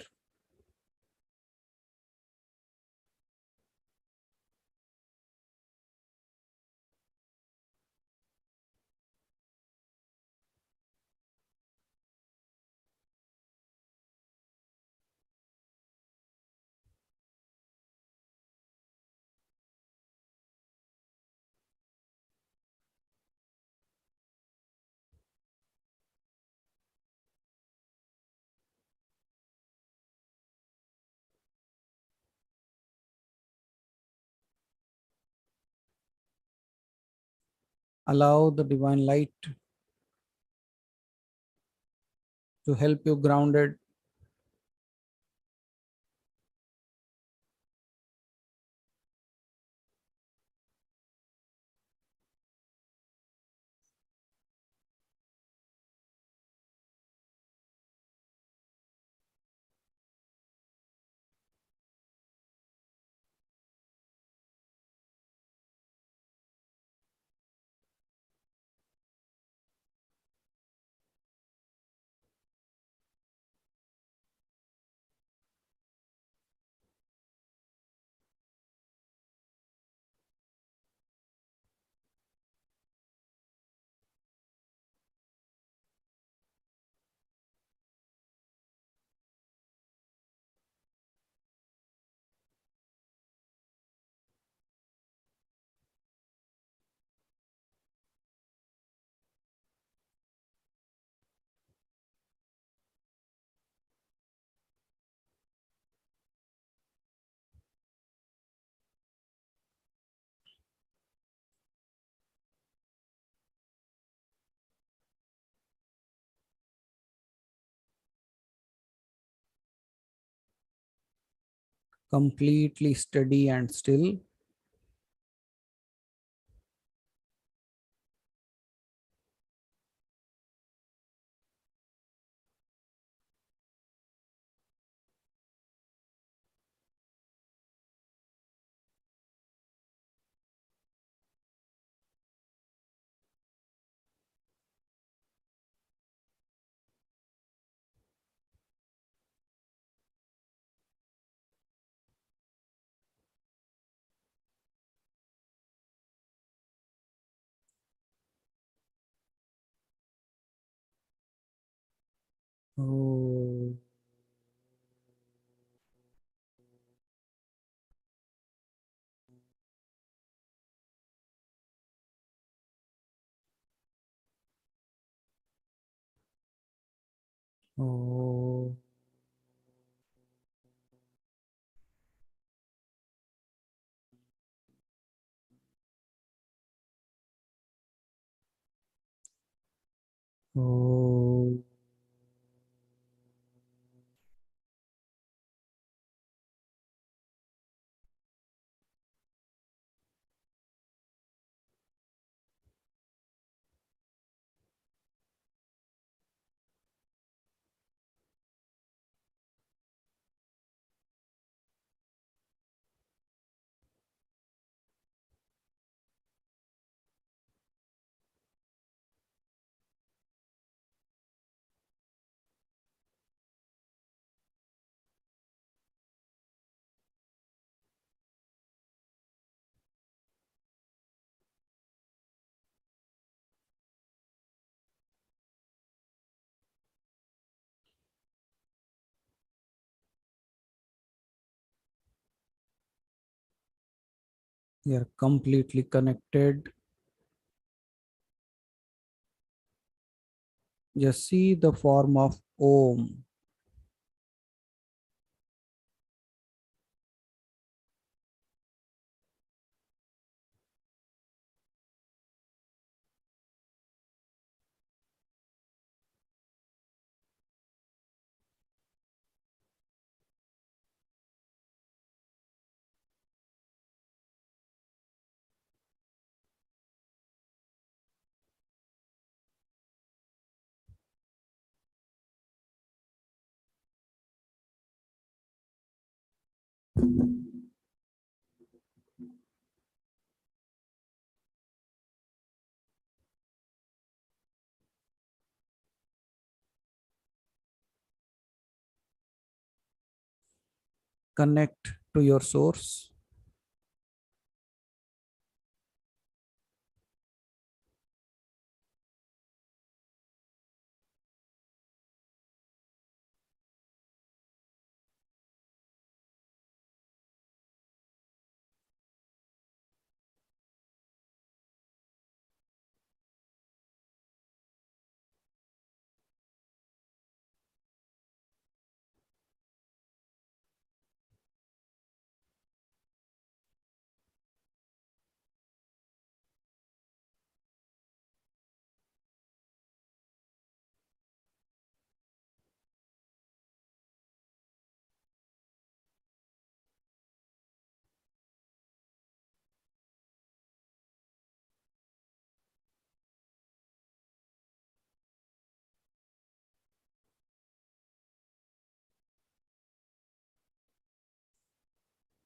Allow the divine light to help you grounded. Completely steady and still. Oh. Oh. Oh. You are completely connected. Just see the form of Om. Connect to your source.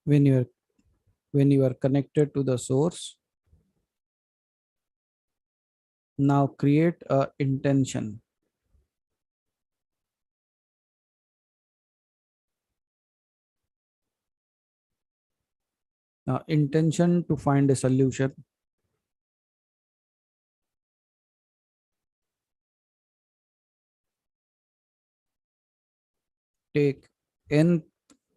When you are connected to the source, now create a intention. Now intention to find a solution. Take in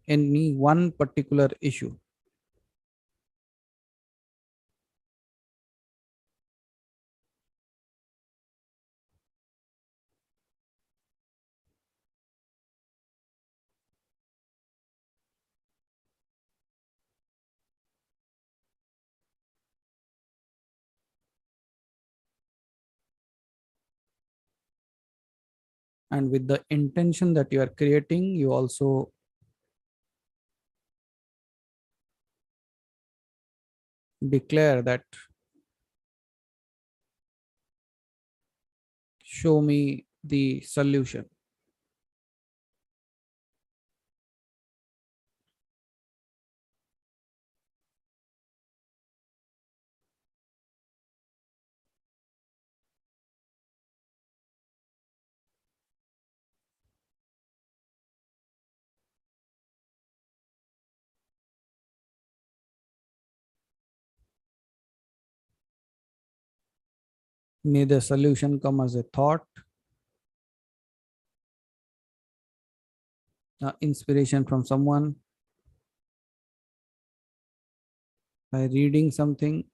any one particular issue. And with the intention that you are creating, you also declare that show me the solution. May the solution come as a thought, inspiration from someone, by reading something,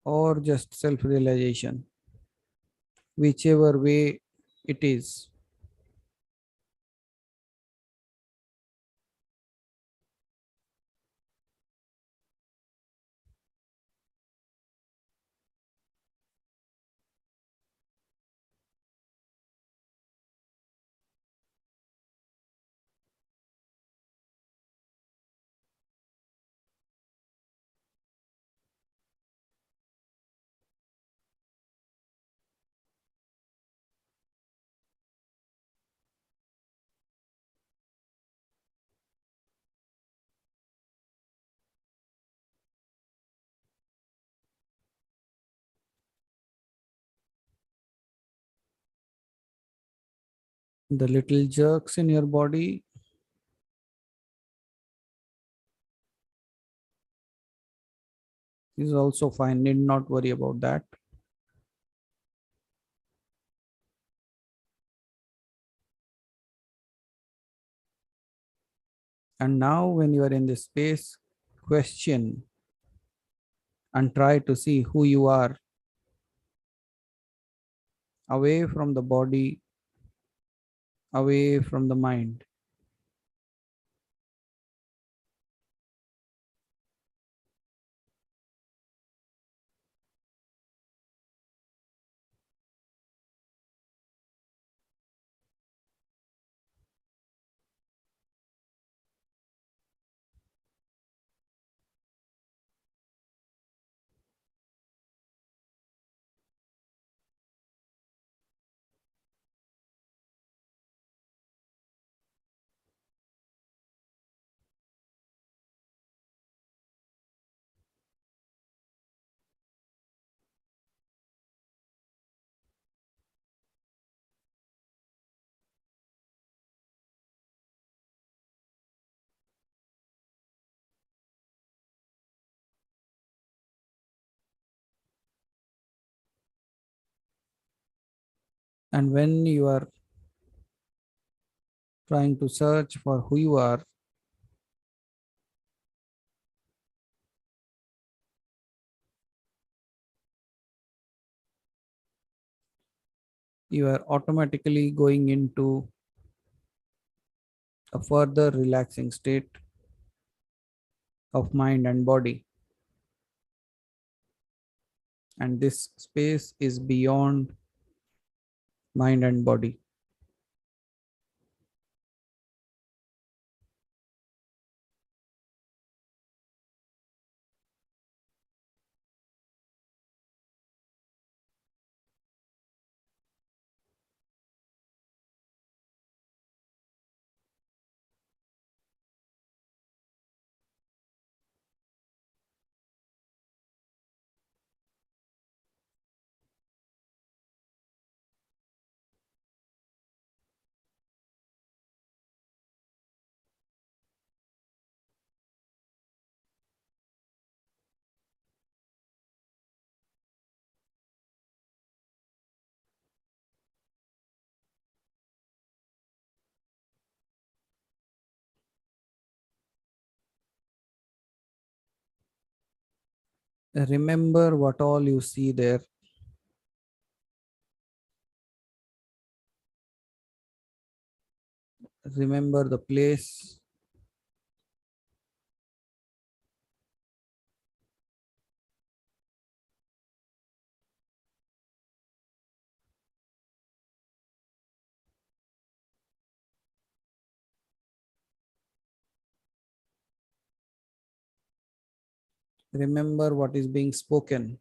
or just self realization, whichever way it is. The little jerks in your body is also fine, need not worry about that. And now, when you are in this space, question and try to see who you are away from the body, away from the mind. And when you are trying to search for who you are, you are automatically going into a further relaxing state of mind and body. And this space is beyond mind and body. Remember what all you see there. Remember the place. Remember what is being spoken.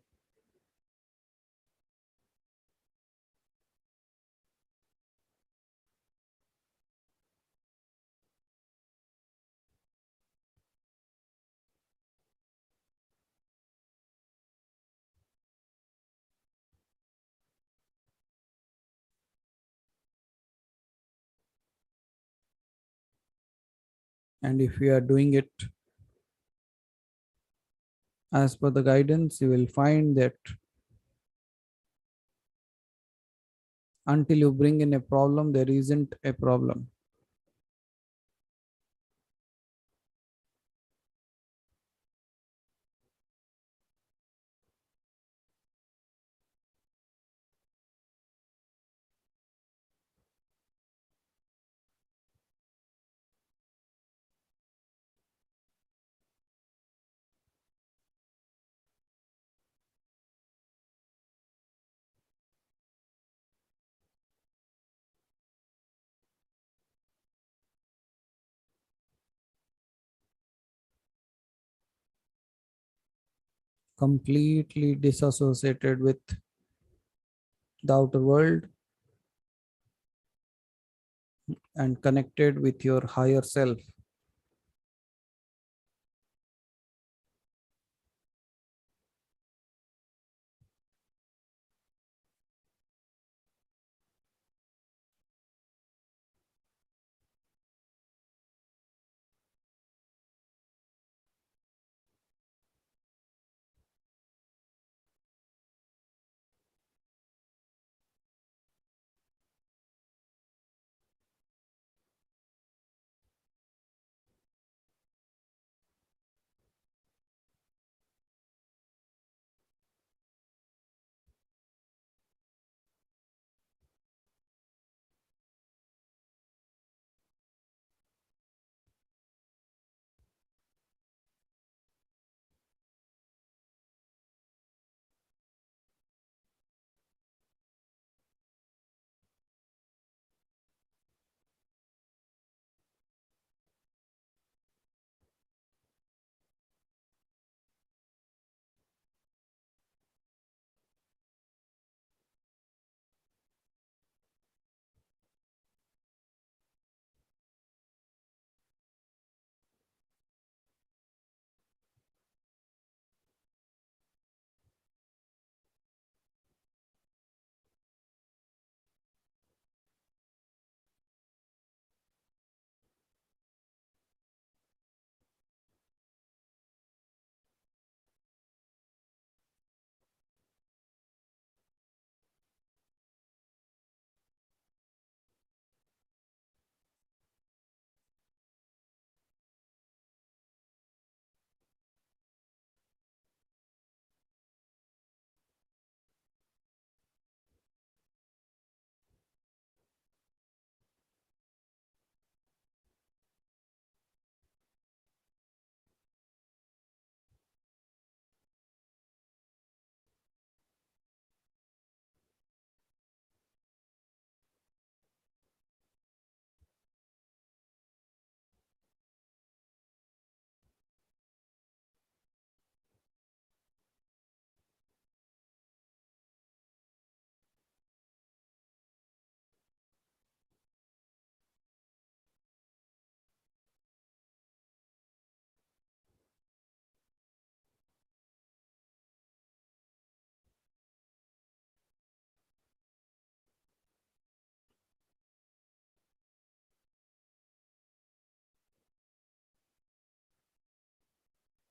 And if you are doing it as per the guidance, you will find that Until you bring in a problem, there isn't a problem. Completely disassociated with the outer world and connected with your higher self.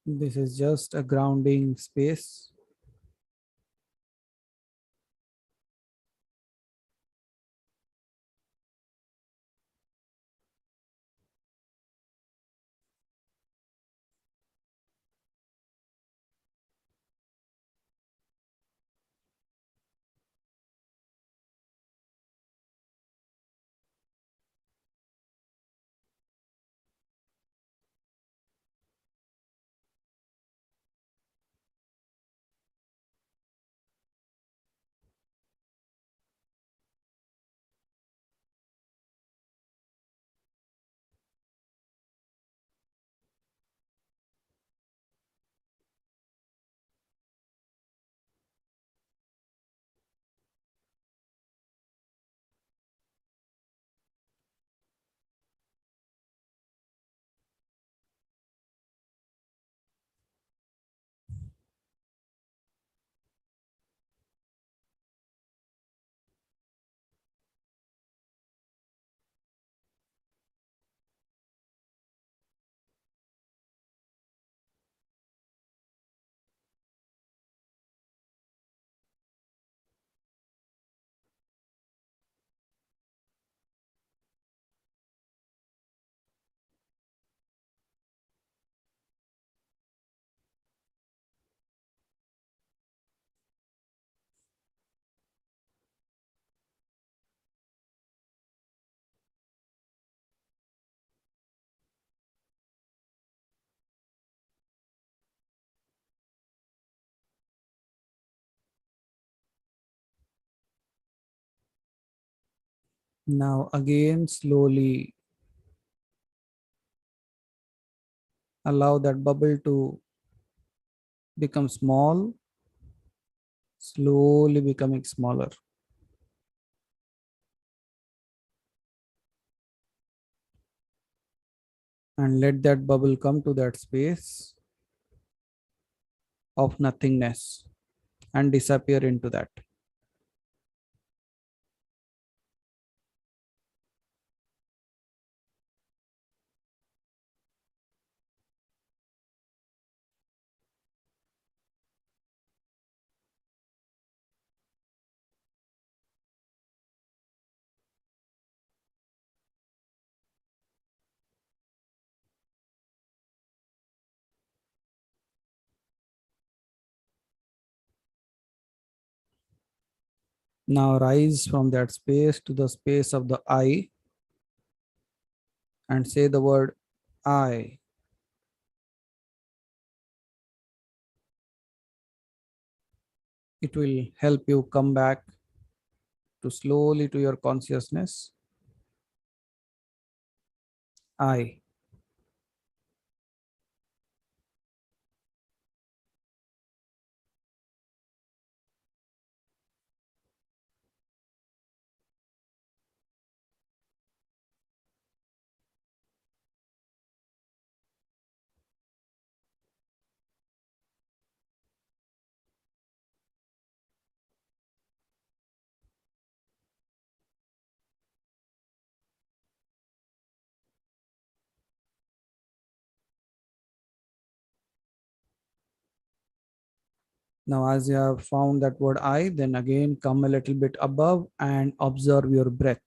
This is just a grounding space. Now again slowly allow that bubble to become small, slowly becoming smaller. And let that bubble come to that space of nothingness and disappear into that. Now rise from that space to the space of the I and say the word I. It will help you come back to slowly to your consciousness. I. Now, as you have found that word I, then again come a little bit above and observe your breath.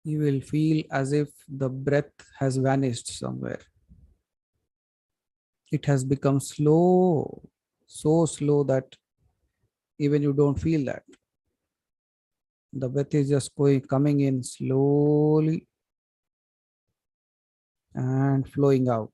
You will feel as if the breath has vanished somewhere. It has become slow, so slow that even you don't feel that. The breath is just coming in slowly and flowing out.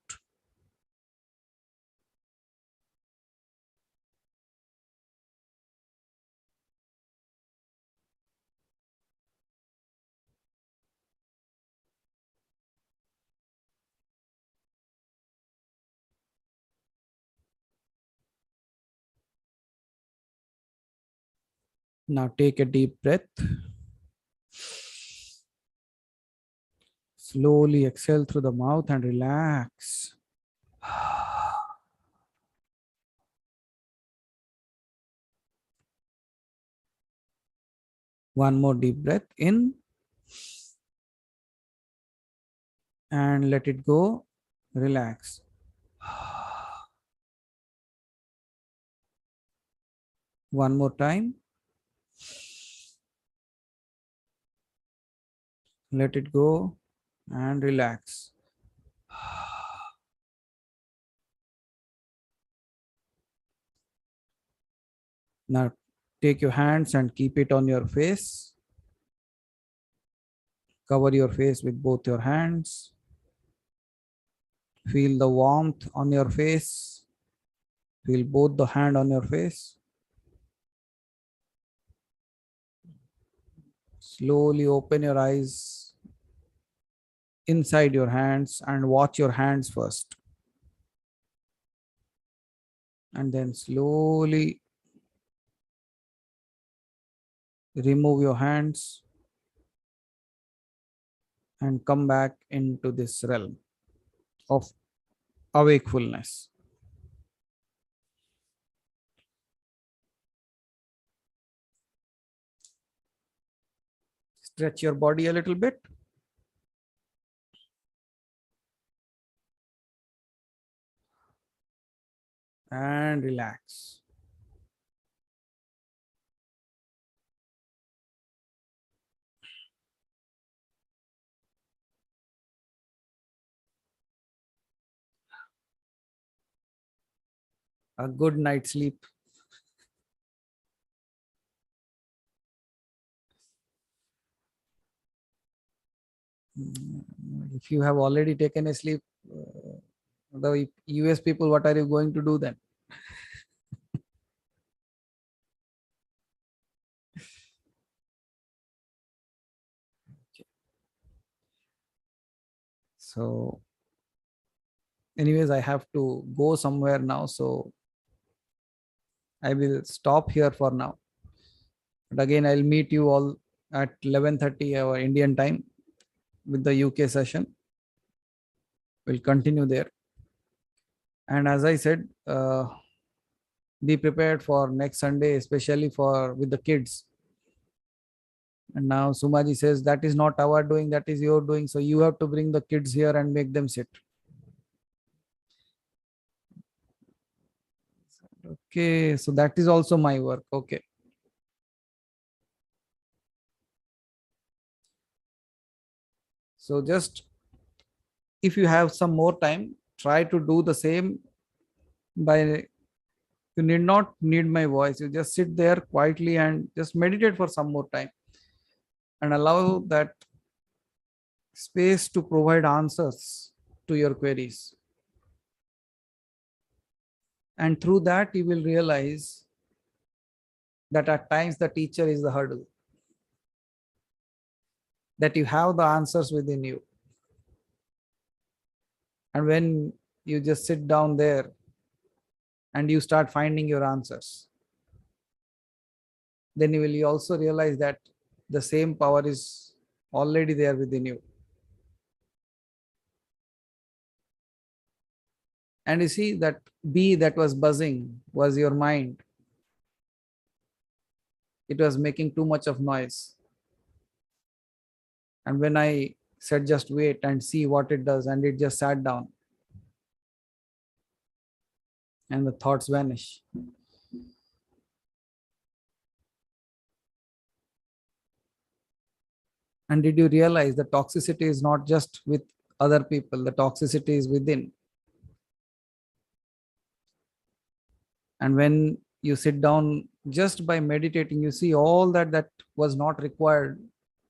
Now take a deep breath. Slowly exhale through the mouth and relax. One more deep breath in and let it go. Relax. One more time. Let it go and relax. Now take your hands and keep it on your face. Cover your face with both your hands. Feel the warmth on your face. Feel both the hand on your face. Slowly open your eyes inside your hands and watch your hands first. And then slowly remove your hands and come back into this realm of awakefulness. Stretch your body a little bit. And relax. A good night's sleep. If you have already taken a sleep, the US people, what are you going to do then? So, anyways, I have to go somewhere now. So, I will stop here for now. But again, I'll meet you all at 11:30 our Indian time with the UK session. We'll continue there. And as I said, be prepared for next Sunday, especially for with the kids. And now Sumaji says that is not our doing, that is your doing. So you have to bring the kids here and make them sit. Okay, so that is also my work. Okay. So just if you have some more time, try to do the same by you need not need my voice. You just sit there quietly and just meditate for some more time and allow that space to provide answers to your queries. And through that, you will realize that at times the teacher is the hurdle, that you have the answers within you. And when you just sit down there and you start finding your answers, then you will also realize that the same power is already there within you. And you see that bee that was buzzing was your mind. It was making too much of noise. And when I said just wait and see what it does, and it just sat down and the thoughts vanish. And did you realize the toxicity is not just with other people, the toxicity is within. And when you sit down just by meditating, you see all that was not required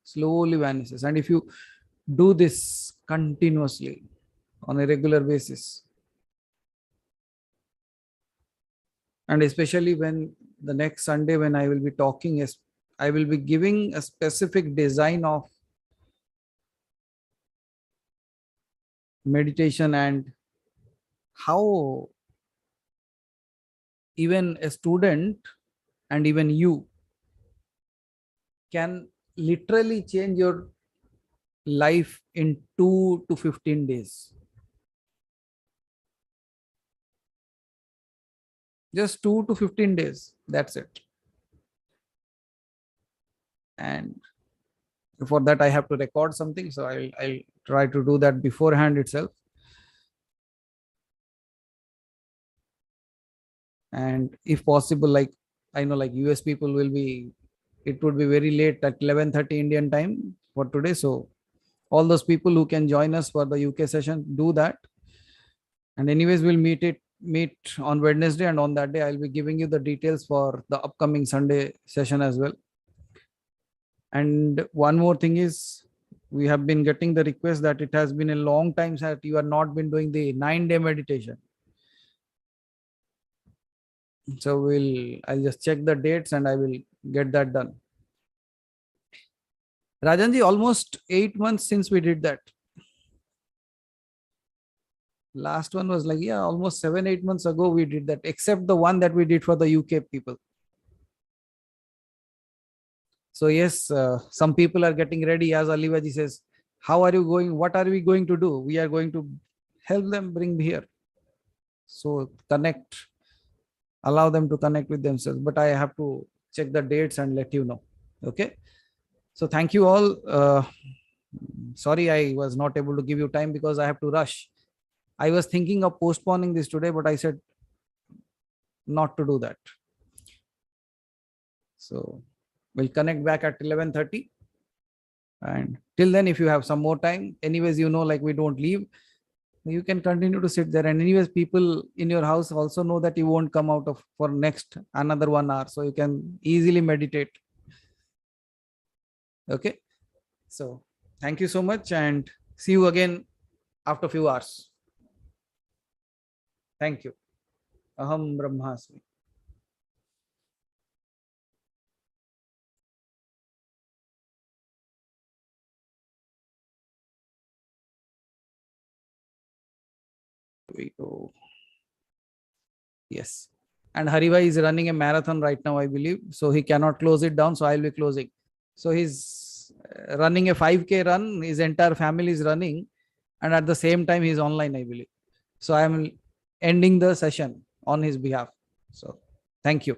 slowly vanishes. And if you do this continuously on a regular basis, and especially when the next Sunday when I will be talking, I will be giving a specific design of meditation and how even a student and even you can literally change your life in 2 to 15 days. Just 2 to 15 days. That's it. And for that, I have to record something. So I'll try to do that beforehand itself. And if possible, like I know like US people will be, it would be very late at 11:30 Indian time for today. So all those people who can join us for the UK session, do that. And anyways, we'll meet on Wednesday, and on that day I'll be giving you the details for the upcoming Sunday session as well. And one more thing is, we have been getting the request that it has been a long time that you have not been doing the 9-day meditation. So I'll just check the dates and I will get that done. Rajanji, almost 8 months since we did that. Last one was like, yeah, almost 7-8 months ago we did that, except the one that we did for the UK people. So yes, some people are getting ready. As Alivaji says, how are you going? What are we going to do? We are going to help them bring here. So connect, allow them to connect with themselves. But I have to check the dates and let you know. Okay. So thank you all. Sorry, I was not able to give you time because I have to rush. I was thinking of postponing this today, but I said not to do that. So we'll connect back at 11:30. And till then, if you have some more time, anyways, like we don't leave, you can continue to sit there. And anyways, people in your house also know that you won't come out of for next another 1 hour. So you can easily meditate. Okay. So Thank you so much and see you again after a few hours. Thank you. Aham Brahmasmi. We go. Yes. And Hariva is running a marathon right now, I believe. So he cannot close it down. So I'll be closing. So he's running a 5K run. His entire family is running. And at the same time, he's online, I believe. So I'm ending the session on his behalf. So thank you.